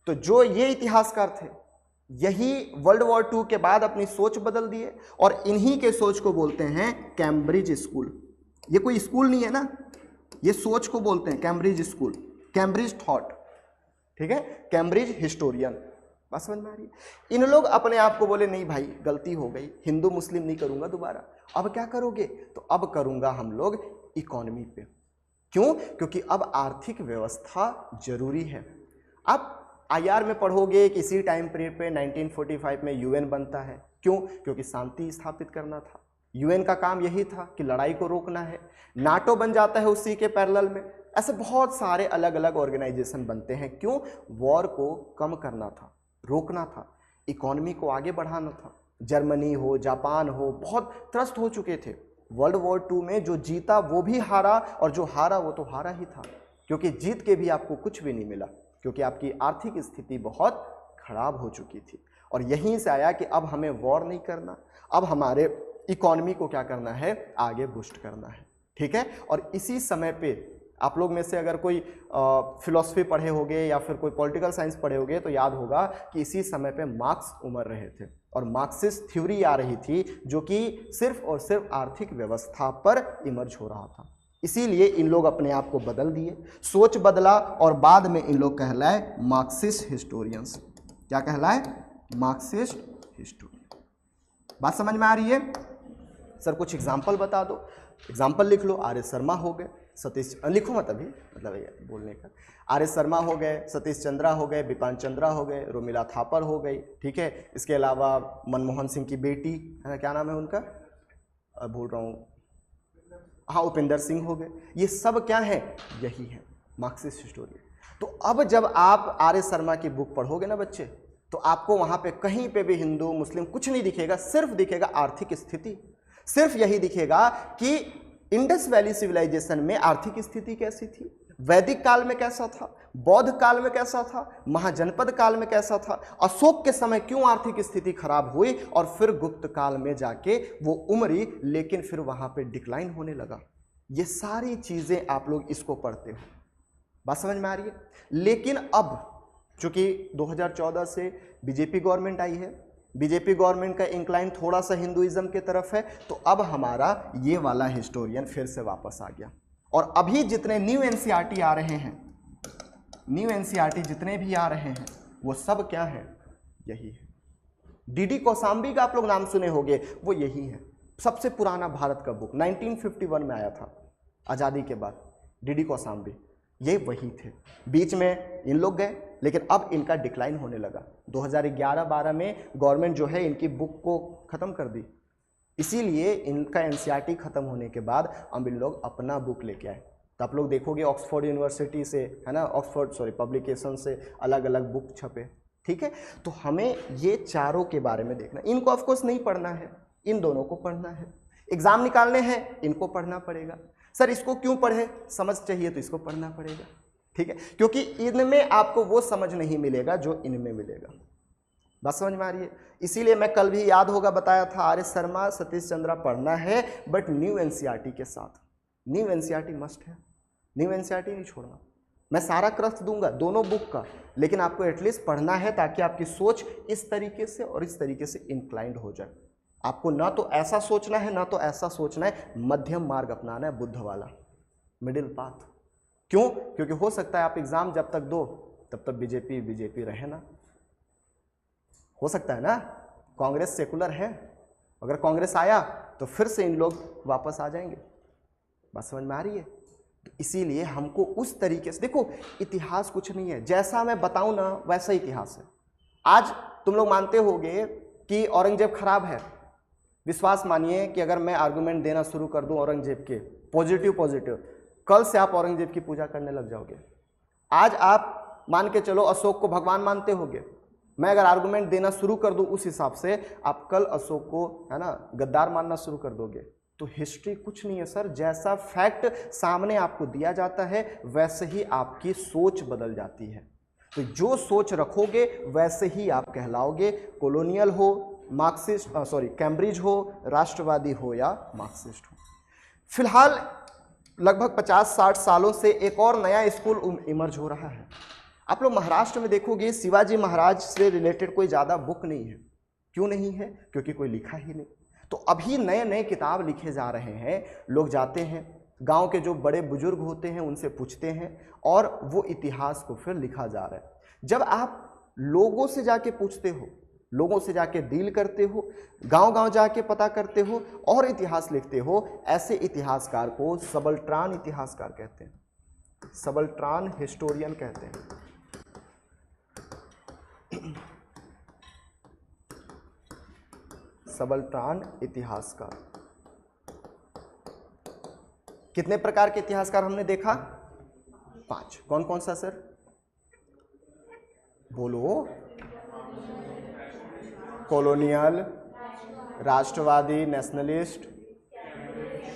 तो जो ये इतिहासकार थे, यही वर्ल्ड वॉर 2 के बाद अपनी सोच बदल दिए, और इन्हीं के सोच को बोलते हैं कैम्ब्रिज स्कूल। ये कोई स्कूल नहीं है ना, ये सोच को बोलते हैं कैम्ब्रिज स्कूल, कैम्ब्रिज थॉट। ठीक है, कैम्ब्रिज हिस्टोरियन। बस समझ में आ रही है? इन लोग अपने आप को बोले नहीं भाई गलती हो गई, हिंदू मुस्लिम नहीं करूंगा दोबारा। अब क्या करोगे? तो अब करूंगा हम लोग इकोनॉमी पे। क्यों? क्योंकि अब आर्थिक व्यवस्था जरूरी है। आप IR में पढ़ोगे कि इसी टाइम पीरियड पे 1945 में UN बनता है। क्यों? क्योंकि शांति स्थापित करना था। UN का काम यही था कि लड़ाई को रोकना है। नाटो बन जाता है उसी के पैरेलल में। ऐसे बहुत सारे अलग अलग ऑर्गेनाइजेशन बनते हैं। क्यों? वॉर को कम करना था, रोकना था, इकोनॉमी को आगे बढ़ाना था। जर्मनी हो, जापान हो, बहुत त्रस्त हो चुके थे। वर्ल्ड वॉर 2 में जो जीता वो भी हारा, और जो हारा वो तो हारा ही था, क्योंकि जीत के भी आपको कुछ भी नहीं मिला, क्योंकि आपकी आर्थिक स्थिति बहुत खराब हो चुकी थी। और यहीं से आया कि अब हमें वॉर नहीं करना, अब हमारे इकोनॉमी को क्या करना है, आगे बूस्ट करना है। ठीक है। और इसी समय पे आप लोग में से अगर कोई फिलॉसफी पढ़े होंगे या फिर कोई पॉलिटिकल साइंस पढ़े होंगे तो याद होगा कि इसी समय पे मार्क्स उमड़ रहे थे और मार्क्सिस्ट थ्योरी आ रही थी, जो कि सिर्फ और सिर्फ आर्थिक व्यवस्था पर इमर्ज हो रहा था। इसीलिए इन लोग अपने आप को बदल दिए, सोच बदला, और बाद में इन लोग कहलाए मार्क्सिस्ट हिस्टोरियंस। क्या कहलाए? Marxist historian. बात समझ में आ रही है? सर कुछ एग्जाम्पल बता दो। एग्जाम्पल लिख लो। आर एस शर्मा हो गए, सतीश, लिखो मत अभी, मतलब ये बोलने का। आर एस शर्मा हो गए, सतीश चंद्रा हो गए, बिपान चंद्रा हो गए, रोमिला थापर हो गई। ठीक है। इसके अलावा मनमोहन सिंह की बेटी है, क्या नाम है उनका, भूल रहा हूँ, हाँ, उपेंद्र सिंह हो गए। ये सब क्या है? यही है मार्क्सिस्ट हिस्टोरियन। तो अब जब आप आर एस शर्मा की बुक पढ़ोगे ना बच्चे, तो आपको वहाँ पे कहीं पे भी हिंदू मुस्लिम कुछ नहीं दिखेगा, सिर्फ दिखेगा आर्थिक स्थिति। सिर्फ यही दिखेगा कि इंडस वैली सिविलाइजेशन में आर्थिक स्थिति कैसी थी, वैदिक काल में कैसा था, बौद्ध काल में कैसा था, महाजनपद काल में कैसा था, अशोक के समय क्यों आर्थिक स्थिति खराब हुई, और फिर गुप्त काल में जाके वो उमड़ी, लेकिन फिर वहां पे डिक्लाइन होने लगा। ये सारी चीजें आप लोग इसको पढ़ते हो। बात समझ में आ रही है? लेकिन अब चूंकि 2014 से बीजेपी गवर्नमेंट आई है, बीजेपी गवर्नमेंट का इंक्लाइन थोड़ा सा हिंदुइज्म की तरफ है, तो अब हमारा ये वाला हिस्टोरियन फिर से वापस आ गया। और अभी जितने न्यू एनसीईआरटी आ रहे हैं, न्यू एनसीईआरटी जितने भी आ रहे हैं, वो सब क्या है? यही है। डीडी कौशाम्बी का आप लोग नाम सुने होंगे, वो यही है। सबसे पुराना भारत का बुक 1951 में आया था, आज़ादी के बाद। डीडी कौशाम्बी ये वही थे। बीच में इन लोग गए, लेकिन अब इनका डिक्लाइन होने लगा। 2011-12 में गवर्नमेंट जो है इनकी बुक को ख़त्म कर दी। इसीलिए इनका एनसीईआरटी ख़त्म होने के बाद अब इन लोग अपना बुक लेके आए। तो आप लोग देखोगे ऑक्सफोर्ड यूनिवर्सिटी से, है ना, ऑक्सफोर्ड पब्लिकेशन से अलग अलग बुक छपे। ठीक है। तो हमें ये चारों के बारे में देखना, इनको ऑफकोर्स नहीं पढ़ना है, इन दोनों को पढ़ना है। एग्जाम निकालने हैं, इनको पढ़ना पड़ेगा। सर इसको क्यों पढ़े? समझ चाहिए तो इसको पढ़ना पड़ेगा। ठीक है। क्योंकि इनमें आपको वो समझ नहीं मिलेगा जो इनमें मिलेगा। बात समझ में आ रही है? इसीलिए मैं कल भी, याद होगा, बताया था आर एस शर्मा, सतीश चंद्रा पढ़ना है, बट न्यू एनसीईआरटी के साथ। न्यू एनसीईआरटी मस्ट है, न्यू एनसीईआरटी नहीं छोड़ना। मैं सारा क्रस्ट दूंगा दोनों बुक का, लेकिन आपको एटलीस्ट पढ़ना है ताकि आपकी सोच इस तरीके से और इस तरीके से इंक्लाइंड हो जाए। आपको ना तो ऐसा सोचना है ना तो ऐसा सोचना है, मध्यम मार्ग अपनाना है, बुद्ध वाला, मिडिल पाथ। क्यों? क्योंकि हो सकता है आप एग्जाम जब तक दो तब तक बीजेपी रहे ना, हो सकता है ना। कांग्रेस सेकुलर है, अगर कांग्रेस आया तो फिर से इन लोग वापस आ जाएंगे। बात समझ में आ रही है? तो इसीलिए हमको उस तरीके से देखो, इतिहास कुछ नहीं है, जैसा मैं बताऊं ना वैसा इतिहास है। आज तुम लोग मानते होगे कि औरंगजेब खराब है, विश्वास मानिए कि अगर मैं आर्गुमेंट देना शुरू कर दूं औरंगजेब के पॉजिटिव, कल से आप औरंगजेब की पूजा करने लग जाओगे। आज आप मान के चलो अशोक को भगवान मानते होगे, मैं अगर आर्गुमेंट देना शुरू कर दूं उस हिसाब से, आप कल अशोक को, है ना, गद्दार मानना शुरू कर दोगे। तो हिस्ट्री कुछ नहीं है सर, जैसा फैक्ट सामने आपको दिया जाता है वैसे ही आपकी सोच बदल जाती है। तो जो सोच रखोगे वैसे ही आप कहलाओगे, कॉलोनियल हो, मार्क्सिस्ट, कैम्ब्रिज हो, राष्ट्रवादी हो या मार्क्सिस्ट हो। फिलहाल लगभग 50-60 सालों से एक और नया स्कूल इमर्ज हो रहा है। आप लोग महाराष्ट्र में देखोगे शिवाजी महाराज से रिलेटेड कोई ज़्यादा बुक नहीं है। क्यों नहीं है? क्योंकि कोई लिखा ही नहीं। तो अभी नए नए किताब लिखे जा रहे हैं, लोग जाते हैं गांव के जो बड़े बुजुर्ग होते हैं उनसे पूछते हैं और वो इतिहास को फिर लिखा जा रहा है। जब आप लोगों से जाके पूछते हो, लोगों से जाके डील करते हो, गांव गांव जाके पता करते हो और इतिहास लिखते हो, ऐसे इतिहासकार को सबल्ट्रान इतिहासकार कहते हैं, सबल्ट्रान हिस्टोरियन कहते हैं। सबल्ट्रान इतिहासकार। कितने प्रकार के इतिहासकार हमने देखा? 5। कौन कौन सा सर? बोलो। कॉलोनियल, राष्ट्रवादी, nationalist,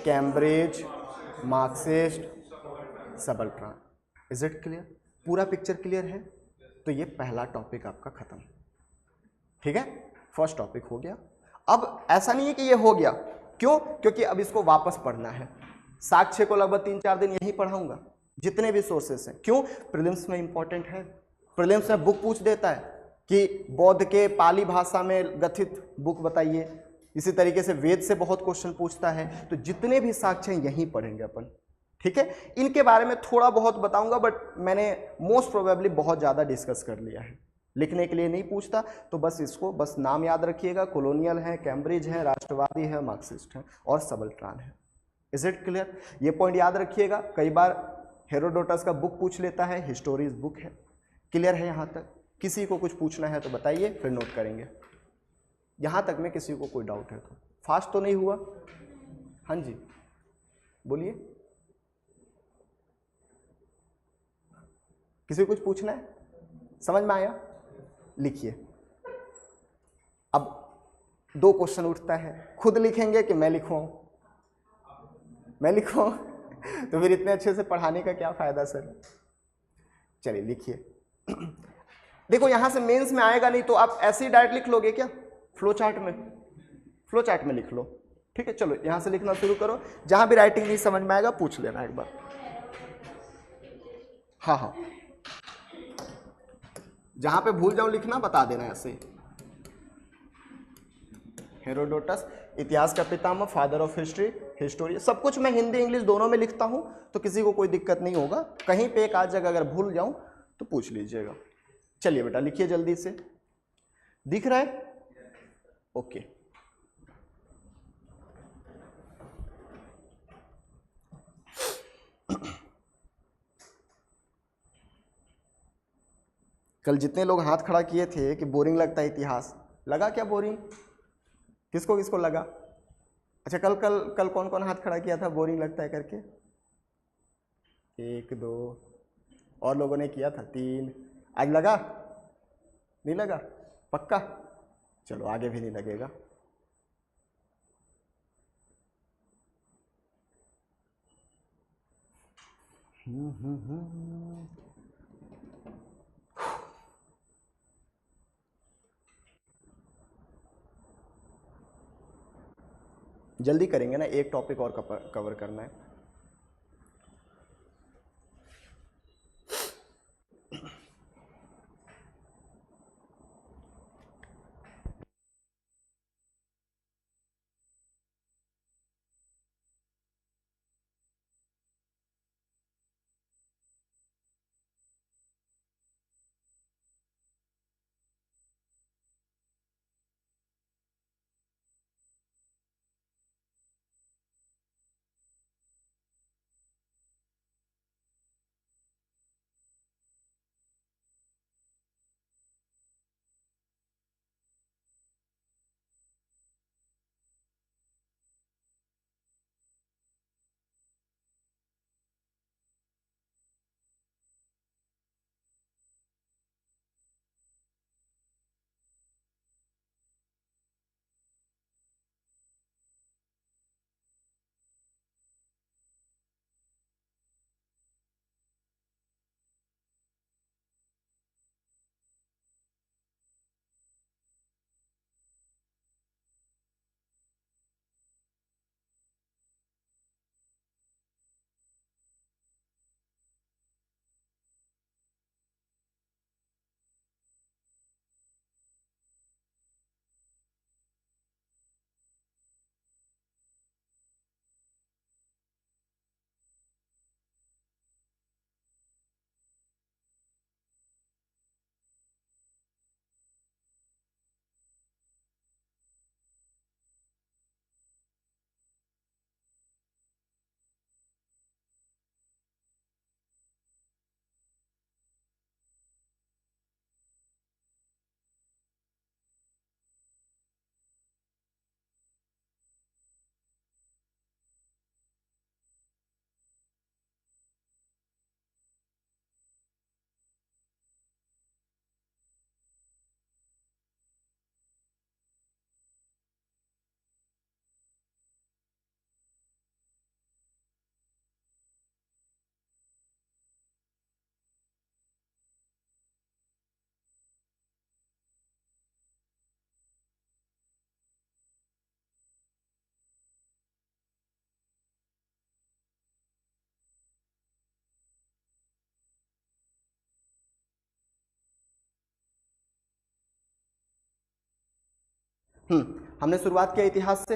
Cambridge, Marxist, subaltern. Is it clear? पूरा पिक्चर क्लियर है? तो ये पहला टॉपिक आपका खत्म। ठीक है, फर्स्ट टॉपिक हो गया। अब ऐसा नहीं है कि ये हो गया, क्यों? क्योंकि अब इसको वापस पढ़ना है। साक्ष्य को लगभग 3-4 दिन यही पढ़ाऊंगा, जितने भी सोर्सेस हैं। क्यों? प्रीलिम्स में इंपॉर्टेंट है। प्रीलिम्स में बुक पूछ देता है कि बौद्ध के पाली भाषा में गथित बुक बताइए। इसी तरीके से वेद से बहुत क्वेश्चन पूछता है। तो जितने भी साक्ष्य हैं यही पढ़ेंगे अपन। ठीक है, इनके बारे में थोड़ा बहुत बताऊंगा, बट मैंने मोस्ट प्रोबेबली बहुत ज़्यादा डिस्कस कर लिया है। लिखने के लिए नहीं पूछता, तो बस इसको बस नाम याद रखिएगा। कॉलोनियल है, कैम्ब्रिज है, राष्ट्रवादी है, मार्क्सिस्ट है और सबल्ट्रान है। Is it clear? ये पॉइंट याद रखिएगा। कई बार हेरोडोटस का बुक पूछ लेता है, हिस्टोरीज बुक है। क्लियर है यहाँ तक? किसी को कुछ पूछना है तो बताइए, फिर नोट करेंगे। यहाँ तक में किसी को कोई डाउट है तो? फास्ट तो नहीं हुआ? हाँ जी बोलिए। किसी को कुछ पूछना है? समझ में आया? लिखिए। अब 2 क्वेश्चन उठता है, खुद लिखेंगे कि मैं लिखवाऊं? मैं लिखवाऊं? तो फिर इतने अच्छे से पढ़ाने का क्या फायदा सर? चलिए लिखिए। देखो यहां से मेंस में आएगा नहीं तो आप ऐसे ही डायरेक्ट लिख लोगे क्या? फ्लो चार्ट में, फ्लो चार्ट में लिख लो। ठीक है, चलो यहां से लिखना शुरू करो। जहां भी राइटिंग नहीं समझ में आएगा पूछ लेना एक बार। हाँ हाँ, जहां पे भूल जाओ लिखना बता देना ऐसे ही। हेरोडोटस इतिहास का पितामह, फादर ऑफ हिस्ट्री, हिस्टोरियन। सब कुछ मैं हिंदी इंग्लिश दोनों में लिखता हूं, तो किसी को कोई दिक्कत नहीं होगा। कहीं पे एक आध जगह अगर भूल जाऊं तो पूछ लीजिएगा। चलिए बेटा लिखिए जल्दी से। दिख रहा है? ओके। कल जितने लोग हाथ खड़ा किए थे कि बोरिंग लगता है इतिहास, लगा क्या बोरिंग? किसको किसको लगा? अच्छा, कल कल कल कौन कौन हाथ खड़ा किया था बोरिंग लगता है करके? 1 2 और लोगों ने किया था 3। आज लगा? नहीं लगा? पक्का? चलो आगे भी नहीं लगेगा। जल्दी करेंगे ना, एक टॉपिक और कवर करना है। हमने शुरुआत किया इतिहास से,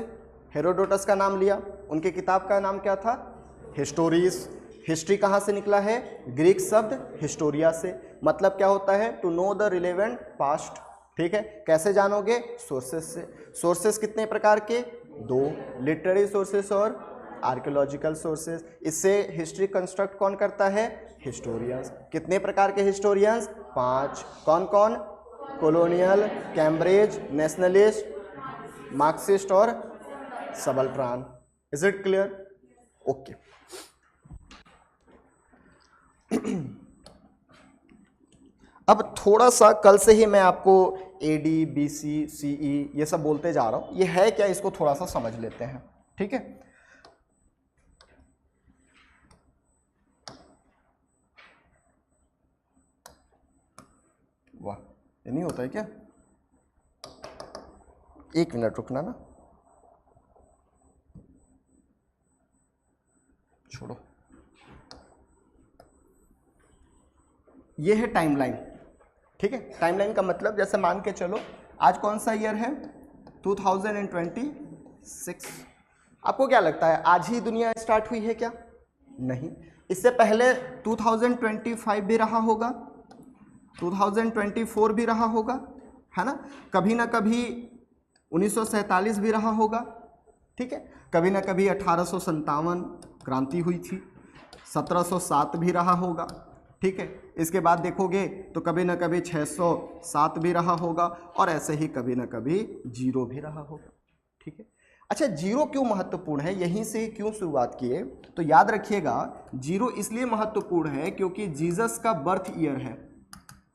हेरोडोटस का नाम लिया, उनके किताब का नाम क्या था, हिस्टोरीज। हिस्ट्री कहाँ से निकला है, ग्रीक शब्द हिस्टोरिया से, मतलब क्या होता है, to know the relevant past. ठीक है, कैसे जानोगे, सोर्सेस से। सोर्सेस कितने प्रकार के, दो, लिटरेरी सोर्सेस और आर्कियोलॉजिकल सोर्सेस। इससे हिस्ट्री कंस्ट्रक्ट कौन करता है, हिस्टोरियंस। कितने प्रकार के हिस्टोरियंस, 5। कौन कौन, कॉलोनियल, कैम्ब्रिज, नेशनलिस्ट, मार्क्सिस्ट और subaltern. Is it clear, okay. अब थोड़ा सा कल से ही मैं आपको AD, BC, CE ये सब बोलते जा रहा हूं, ये है क्या, इसको थोड़ा सा समझ लेते हैं। ठीक है, वाह, ये नहीं होता है क्या, एक मिनट रुकना ना, छोड़ो। ये है टाइमलाइन। ठीक है, टाइमलाइन का मतलब जैसे मान के चलो आज कौन सा ईयर है, 2026। आपको क्या लगता है आज ही दुनिया स्टार्ट हुई है क्या, नहीं, इससे पहले 2025 भी रहा होगा, 2024 भी रहा होगा, है ना, कभी ना कभी 1947 भी रहा होगा। ठीक है, कभी ना कभी 1857 क्रांति हुई थी, 1707 भी रहा होगा। ठीक है, इसके बाद देखोगे तो कभी ना कभी 607 भी रहा होगा, और ऐसे ही कभी ना कभी 0 भी रहा होगा। ठीक है, अच्छा 0 क्यों महत्वपूर्ण है, यहीं से क्यों शुरुआत किए, तो याद रखिएगा 0 इसलिए महत्वपूर्ण है क्योंकि जीसस का बर्थ ईयर है।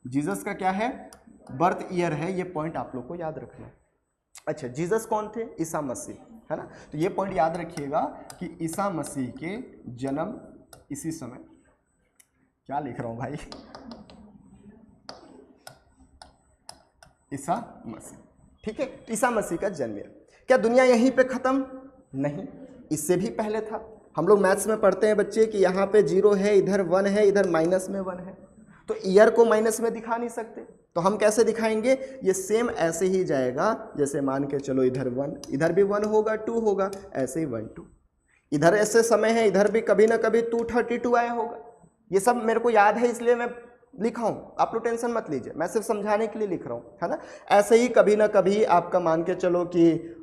जीसस का क्या है, बर्थ ईयर है, ये पॉइंट आप लोग को याद रखना है। अच्छा, जीसस कौन थे, ईसा मसीह, है ना, तो ये पॉइंट याद रखिएगा कि ईसा मसीह के जन्म इसी समय, क्या लिख रहा हूं भाई, ईसा मसीह। ठीक है, ईसा मसीह का जन्म। क्या दुनिया यहीं पे खत्म, नहीं, इससे भी पहले था। हम लोग मैथ्स में पढ़ते हैं बच्चे कि यहाँ पे 0 है, इधर 1 है, इधर माइनस में 1 है, तो ईयर को माइनस में दिखा नहीं सकते, तो हम कैसे दिखाएंगे, ये सेम ऐसे ही जाएगा, जैसे मान के चलो इधर 1, इधर भी 1 होगा, 2 होगा, ऐसे ही 1 2, इधर ऐसे समय है, इधर भी कभी ना कभी 232 आया होगा। ये सब मेरे को याद है इसलिए मैं लिखा हूँ, आप लोग टेंशन मत लीजिए, मैं सिर्फ समझाने के लिए लिख रहा हूँ, है ना। ऐसे ही कभी ना कभी आपका मान के चलो कि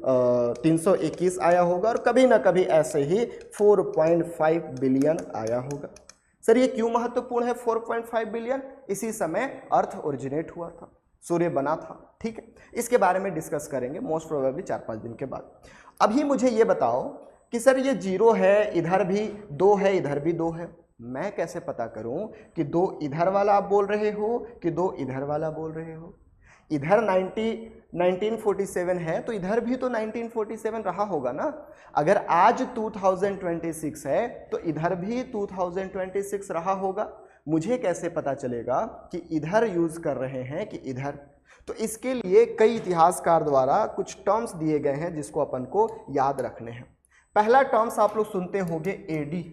321 आया होगा, और कभी ना कभी ऐसे ही 4.5 बिलियन आया होगा। सर ये क्यों महत्वपूर्ण है 4.5 बिलियन, इसी समय अर्थ ओरिजिनेट हुआ था, सूर्य बना था। ठीक है, इसके बारे में डिस्कस करेंगे मोस्ट प्रोबेबली 4-5 दिन के बाद। अभी मुझे ये बताओ कि सर ये 0 है, इधर भी 2 है, इधर भी 2 है, मैं कैसे पता करूं कि 2 इधर वाला आप बोल रहे हो कि 2 इधर वाला बोल रहे हो। इधर 1947 है तो इधर भी तो 1947 रहा होगा ना। अगर आज 2026 है तो इधर भी 2026 रहा होगा। मुझे कैसे पता चलेगा कि इधर यूज कर रहे हैं कि इधर, तो इसके लिए कई इतिहासकार द्वारा कुछ टर्म्स दिए गए हैं जिसको अपन को याद रखने हैं। पहला टर्म्स आप लोग सुनते होंगे एडी,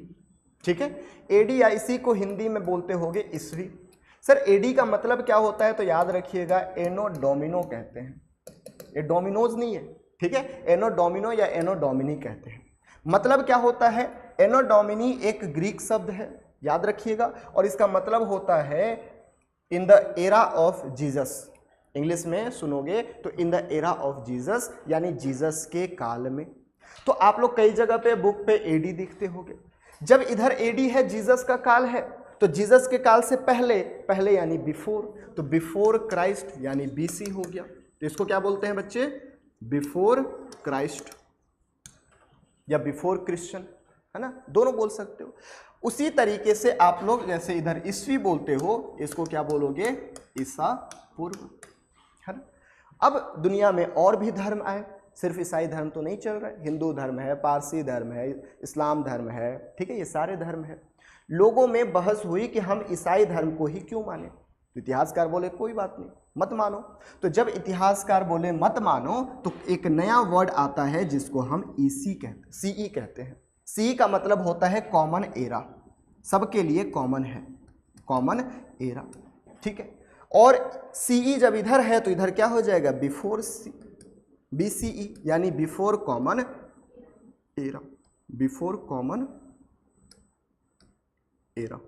ठीक है, एडी या इसी को हिंदी में बोलते होंगे ईस्वी। सर एडी का मतलब क्या होता है, तो याद रखिएगा एनो डोमिनो कहते हैं, ये डोमिनोज नहीं है, ठीक है, एनो डोमिनो या एनो डोमिनी कहते हैं। मतलब क्या होता है, एनो डोमिनी एक ग्रीक शब्द है, याद रखिएगा, और इसका मतलब होता है in the era of Jesus. English में सुनोगे तो in the era of Jesus, यानी जीसस के काल में। तो आप लोग कई जगह पे बुक पे एडी दिखते होंगे। जब इधर एडी है, जीसस का काल है, तो जीसस के काल से पहले यानी बिफोर, तो बिफोर क्राइस्ट यानी बीसी हो गया। तो इसको क्या बोलते हैं बच्चे, बिफोर क्राइस्ट या बिफोर क्रिश्चियन, है ना, दोनों बोल सकते हो। उसी तरीके से आप लोग जैसे इधर ईस्वी बोलते हो, इसको क्या बोलोगे, ईसा पूर्व, है ना। अब दुनिया में और भी धर्म आए, सिर्फ ईसाई धर्म तो नहीं चल रहा है, हिंदू धर्म है, पारसी धर्म है, इस्लाम धर्म है, ठीक है, ये सारे धर्म है। लोगों में बहस हुई कि हम ईसाई धर्म को ही क्यों माने, तो इतिहासकार बोले कोई बात नहीं, मत मानो। तो जब इतिहासकार बोले मत मानो, तो एक नया वर्ड आता है जिसको हम ईसी कहते, सीई कहते हैं। सीई का मतलब होता है कॉमन एरा, सबके लिए कॉमन है, कॉमन एरा, ठीक है। और सीई जब इधर है तो इधर क्या हो जाएगा, बिफोर सी, BCE यानी before common era, before common era.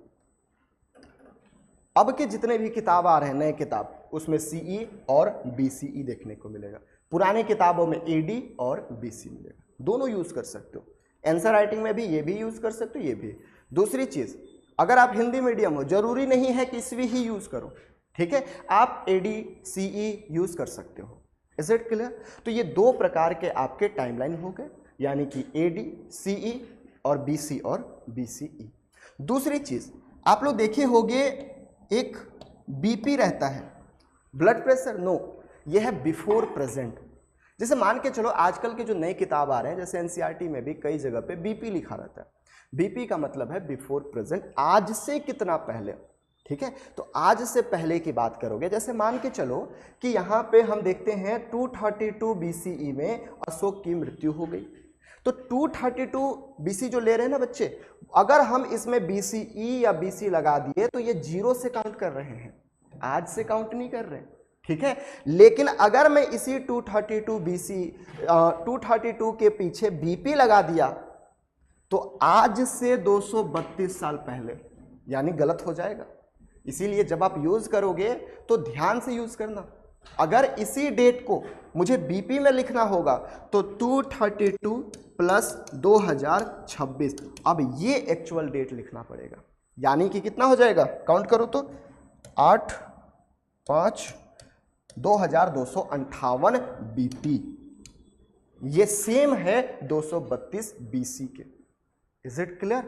अब के जितने भी किताब आ रहे हैं नए किताब, उसमें CE और BCE देखने को मिलेगा। पुराने किताबों में AD और BC मिलेगा, दोनों यूज कर सकते हो। आंसर राइटिंग में भी ये भी यूज कर सकते हो, ये भी। दूसरी चीज, अगर आप हिंदी मीडियम हो, जरूरी नहीं है कि इसवी ही यूज करो, ठीक है, आप AD CE यूज कर सकते हो। Is it clear? तो ये दो प्रकार के आपके टाइमलाइन हो गए, यानी कि AD CE और BC और BCE। दूसरी चीज आप लोग देखे होंगे, एक BP रहता है, ब्लड प्रेशर। नो, यह है बिफोर प्रेजेंट। जैसे मान के चलो आजकल के जो नए किताब आ रहे हैं, जैसे NCERT में भी कई जगह पे BP लिखा रहता है। BP का मतलब है बिफोर प्रेजेंट, आज से कितना पहले, ठीक है। तो आज से पहले की बात करोगे, जैसे मान के चलो कि यहाँ पे हम देखते हैं 232 BCE में अशोक की मृत्यु हो गई। तो 232 BC जो ले रहे हैं ना बच्चे, अगर हम इसमें BCE या BC लगा दिए तो ये 0 से काउंट कर रहे हैं, आज से काउंट नहीं कर रहे, ठीक है। लेकिन अगर मैं इसी 232 BC 232 के पीछे BP लगा दिया तो आज से 232 साल पहले, यानी गलत हो जाएगा। इसीलिए जब आप यूज करोगे तो ध्यान से यूज करना। अगर इसी डेट को मुझे BP में लिखना होगा तो 232 प्लस 2026, अब ये एक्चुअल डेट लिखना पड़ेगा, यानी कि कितना हो जाएगा, काउंट करो तो 8 5 2258 BP। ये सेम है 232 BC के। Is it clear?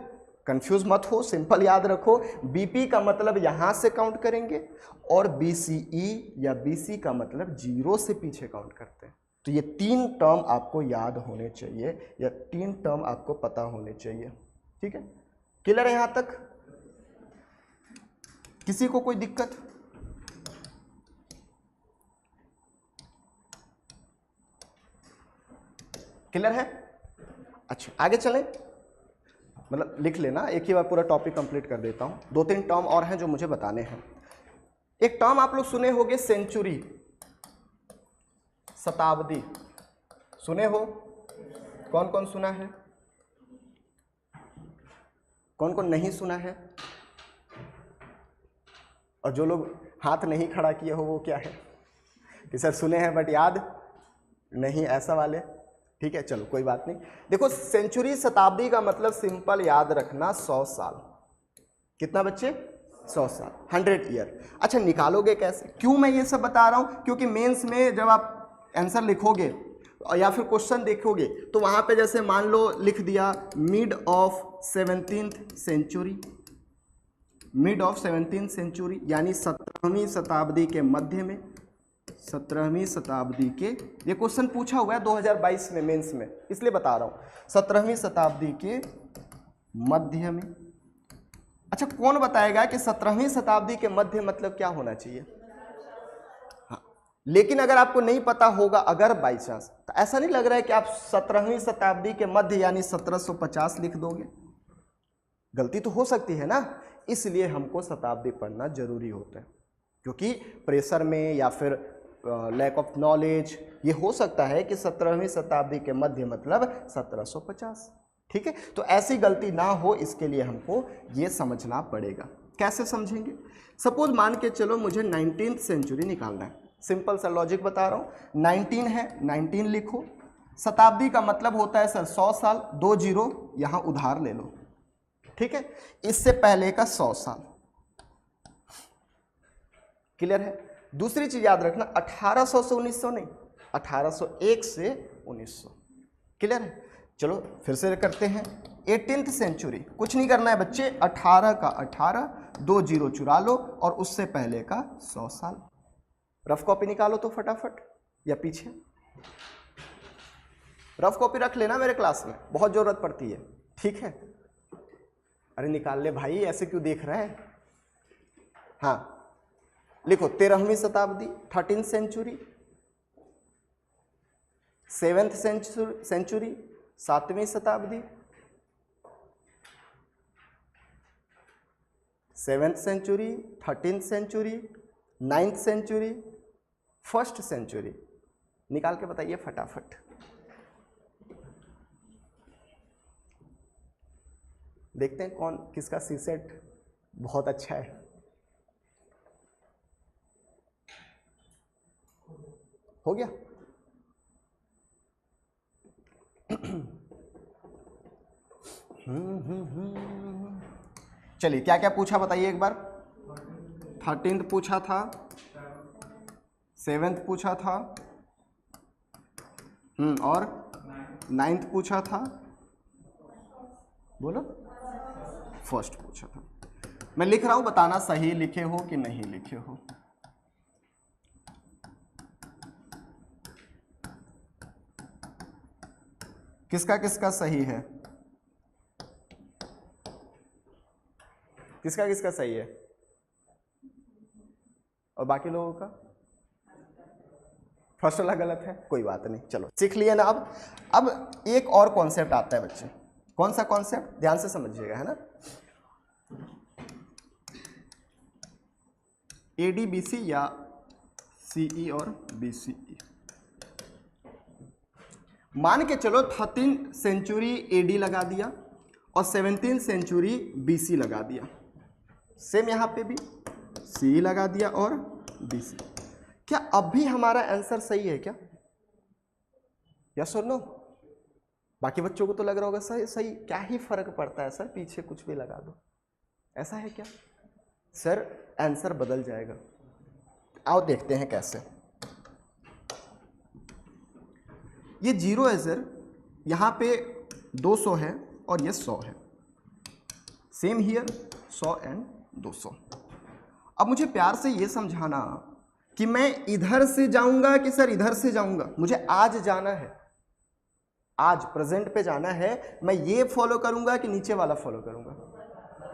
कंफ्यूज मत हो, सिंपल याद रखो, BP का मतलब यहां से काउंट करेंगे और BCE या BC का मतलब 0 से पीछे काउंट करते हैं। तो ये 3 टर्म आपको याद होने चाहिए, या 3 टर्म आपको पता होने चाहिए, ठीक है। क्लियर है यहां तक? किसी को कोई दिक्कत? क्लियर है? अच्छा, आगे चलें। मतलब लिख लेना, एक ही बार पूरा टॉपिक कंप्लीट कर देता हूं। 2-3 टर्म और हैं जो मुझे बताने हैं। एक टर्म आप लोग सुने होंगे, सेंचुरी, शताब्दी, सुने हो? कौन कौन सुना है? कौन कौन नहीं सुना है? और जो लोग हाथ नहीं खड़ा किए हो वो क्या है कि सर सुने हैं बट याद नहीं, ऐसा वाले, ठीक है। चलो कोई बात नहीं। देखो, सेंचुरी शताब्दी का मतलब सिंपल याद रखना, 100 साल। कितना बच्चे? 100 साल, 100 ईयर। अच्छा, निकालोगे कैसे? क्यों मैं ये सब बता रहा हूं? क्योंकि मेंस में जब आप आंसर लिखोगे या फिर क्वेश्चन देखोगे तो वहां पे जैसे मान लो लिख दिया mid of 17th century, mid of 17th century यानी 17वीं शताब्दी के मध्य में, 17वीं शताब्दी के, ये क्वेश्चन पूछा हुआ है 2022 में मेंस में, इसलिए बता रहा हूं, 17वीं शताब्दी के मध्य में। अच्छा, कौन बताएगा कि 17वीं शताब्दी के मध्य मतलब क्या होना चाहिए? हाँ, लेकिन अगर आपको नहीं पता होगा, अगर बाई चांस, तो ऐसा नहीं लग रहा है कि आप 17वीं शताब्दी के मध्य यानी 1750 लिख दोगे? गलती तो हो सकती है ना, इसलिए हमको शताब्दी पढ़ना जरूरी होता है, क्योंकि प्रेशर में या फिर लैक ऑफ नॉलेज ये हो सकता है कि 17वीं शताब्दी के मध्य मतलब 1750, ठीक है। तो ऐसी गलती ना हो, इसके लिए हमको ये समझना पड़ेगा। कैसे समझेंगे? सपोज मान के चलो मुझे 19th सेंचुरी निकालना है, सिंपल सा लॉजिक बता रहा हूँ। 19 है, 19 लिखो। शताब्दी का मतलब होता है सर 100 साल, 2 जीरो यहाँ उधार ले लो, ठीक है। इससे पहले का 100 साल, क्लियर है। दूसरी चीज याद रखना, 1800 से 1900 नहीं, 1801 से 1900, क्लियर है। चलो फिर से करते हैं। 18th सेंचुरी, कुछ नहीं करना है बच्चे, 18 का 18, 2 जीरो चुरा लो और उससे पहले का 100 साल। रफ कॉपी निकालो तो फटाफट, या पीछे रफ कॉपी रख लेना, मेरे क्लास में बहुत जरूरत पड़ती है, ठीक है। अरे निकाल ले भाई, ऐसे क्यों देख रहा है? हाँ लिखो, 13वीं शताब्दी 13th सेंचुरी, 7th सेंचुरी 7वीं शताब्दी, 7th century, 13th century, 9th century, 1st century, निकाल के बताइए फटाफट। देखते हैं कौन किसका सी सेट बहुत अच्छा है। हो गया? चलिए क्या क्या पूछा बताइए एक बार। 13th पूछा था, 7th पूछा था, और 9th पूछा था, बोलो, 1st पूछा था। मैं लिख रहा हूं, बताना सही लिखे हो कि नहीं लिखे हो। किसका किसका सही है, किसका किसका सही है, और बाकी लोगों का? फर्स्ट वाला गलत है, कोई बात नहीं, चलो सीख लिए ना। अब एक और कॉन्सेप्ट आता है बच्चे। कौन सा कॉन्सेप्ट, ध्यान से समझिएगा, है ना। एडीबीसी या सीई और बीसीई। मान के चलो 13th सेंचुरी एडी लगा दिया और 17th सेंचुरी बीसी लगा दिया। सेम यहां पे भी सी लगा दिया और बीसी। क्या अब भी हमारा आंसर सही है क्या? यस और नो? बाकी बच्चों को तो लग रहा होगा सही सही, क्या ही फर्क पड़ता है सर, पीछे कुछ भी लगा दो। ऐसा है क्या सर? आंसर बदल जाएगा। आओ देखते हैं कैसे। ये 0 है सर, यहाँ पे 200 है और ये 100 है। Same here 100 and 200। अब मुझे प्यार से ये समझाना कि मैं इधर से जाऊंगा कि सर इधर से जाऊंगा। मुझे आज जाना है, आज प्रेजेंट पे जाना है। मैं ये फॉलो करूंगा कि नीचे वाला फॉलो करूंगा?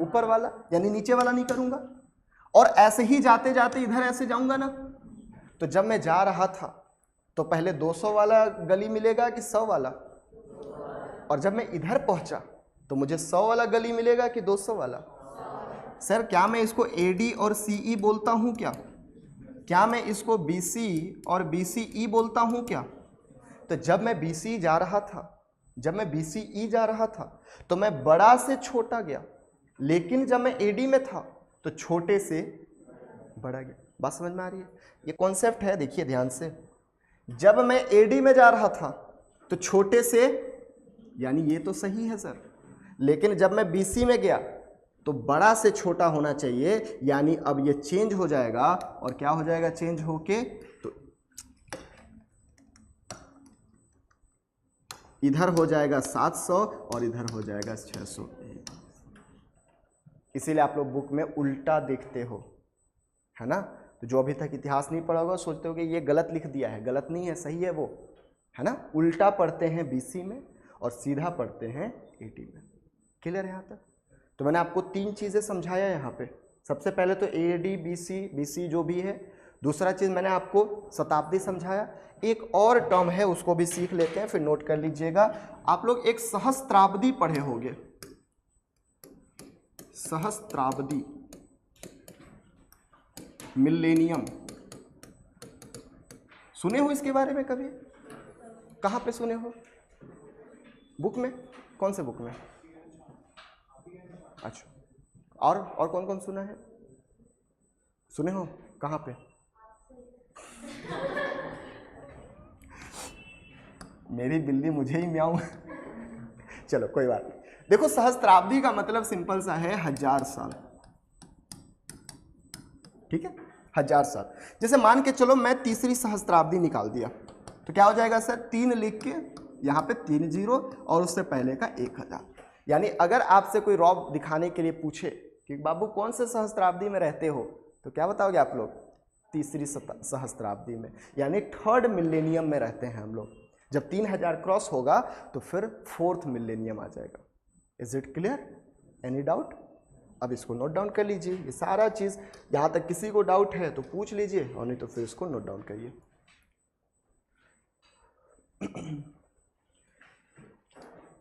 ऊपर वाला, यानी नीचे वाला नहीं करूंगा। और ऐसे ही जाते जाते इधर ऐसे जाऊंगा ना। तो जब मैं जा रहा था तो पहले 200 वाला गली मिलेगा कि 100 वाला? और जब मैं इधर पहुंचा तो मुझे 100 वाला गली मिलेगा कि 200 वाला? सर क्या मैं इसको एडी और सीई बोलता हूं क्या? क्या मैं इसको बीसी और बीसीई बोलता हूं क्या? तो जब मैं बीसी जा रहा था, जब मैं बीसीई जा रहा था तो मैं बड़ा से छोटा गया, लेकिन जब मैं एडी में था तो छोटे से बड़ा गया। बात समझ में आ रही है? ये कॉन्सेप्ट है, देखिए ध्यान से। जब मैं एडी में जा रहा था तो छोटे से, यानी ये तो सही है सर, लेकिन जब मैं बीसी में गया तो बड़ा से छोटा होना चाहिए, यानी अब ये चेंज हो जाएगा। और क्या हो जाएगा चेंज होके? तो इधर हो जाएगा 700 और इधर हो जाएगा 600। इसीलिए आप लोग बुक में उल्टा देखते हो, है ना। तो जो अभी तक इतिहास नहीं पढ़ा होगा सोचते हो कि ये गलत लिख दिया है। गलत नहीं है, सही है वो, है ना। उल्टा पढ़ते हैं बीसी में और सीधा पढ़ते हैं एडी में। क्लियर है यहाँ तक? तो मैंने आपको 3 चीज़ें समझाया यहाँ पे। सबसे पहले तो एडी बीसी, बीसी जो भी है। दूसरा चीज़ मैंने आपको शताब्दी समझाया। एक और टर्म है, उसको भी सीख लेते हैं, फिर नोट कर लीजिएगा। आप लोग एक सहस्त्राब्दी पढ़े होंगे, सहस्त्राब्दी, मिलेनियम। सुने हो इसके बारे में कभी? कहाँ पे सुने हो? बुक में? कौन से बुक में? अच्छा, और कौन कौन सुना है? सुने हो कहाँ पे? मेरी बिल्ली मुझे ही म्याऊं। चलो कोई बात नहीं। देखो सहस्त्राब्दी का मतलब सिंपल सा है 1000 साल। ठीक है, 1000 साल। जैसे मान के चलो मैं तीसरी सहस्त्राब्दी निकाल दिया तो क्या हो जाएगा सर? 3 लिख के यहाँ पे 3 जीरो और उससे पहले का 1000। यानी अगर आपसे कोई रॉब दिखाने के लिए पूछे कि बाबू कौन से सहस्त्राब्दी में रहते हो, तो क्या बताओगे आप लोग? तीसरी सहस्त्राब्दी में, यानी 3rd मिलेनियम में रहते हैं हम लोग। जब 3000 क्रॉस होगा तो फिर 4th मिलेनियम आ जाएगा। Is it clear? Any doubt? अब इसको नोट डाउन कर लीजिए। ये सारा चीज़ यहाँ तक किसी को डाउट है तो पूछ लीजिए, और नहीं तो फिर इसको नोट डाउन करिए।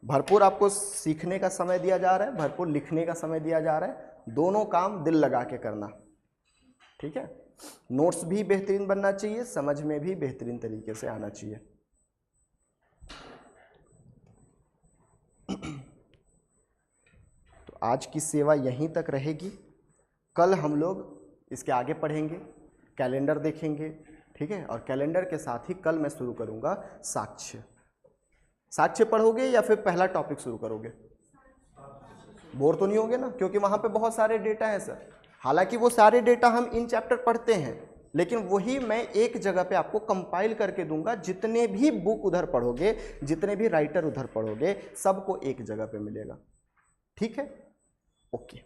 भरपूर आपको सीखने का समय दिया जा रहा है, भरपूर लिखने का समय दिया जा रहा है। दोनों काम दिल लगा के करना। ठीक है। नोट्स भी बेहतरीन बनना चाहिए, समझ में भी बेहतरीन तरीके से आना चाहिए। तो आज की सेवा यहीं तक रहेगी। कल हम लोग इसके आगे पढ़ेंगे, कैलेंडर देखेंगे, ठीक है। और कैलेंडर के साथ ही कल मैं शुरू करूंगा साक्ष्य। साक्ष्य पढ़ोगे या फिर पहला टॉपिक शुरू करोगे? बोर तो नहीं होगे ना, क्योंकि वहां पे बहुत सारे डेटा हैं सर। हालांकि वो सारे डेटा हम इन चैप्टर पढ़ते हैं, लेकिन वही मैं एक जगह पे आपको कंपाइल करके दूंगा। जितने भी बुक उधर पढ़ोगे, जितने भी राइटर उधर पढ़ोगे, सबको एक जगह पे मिलेगा। ठीक है, ओके।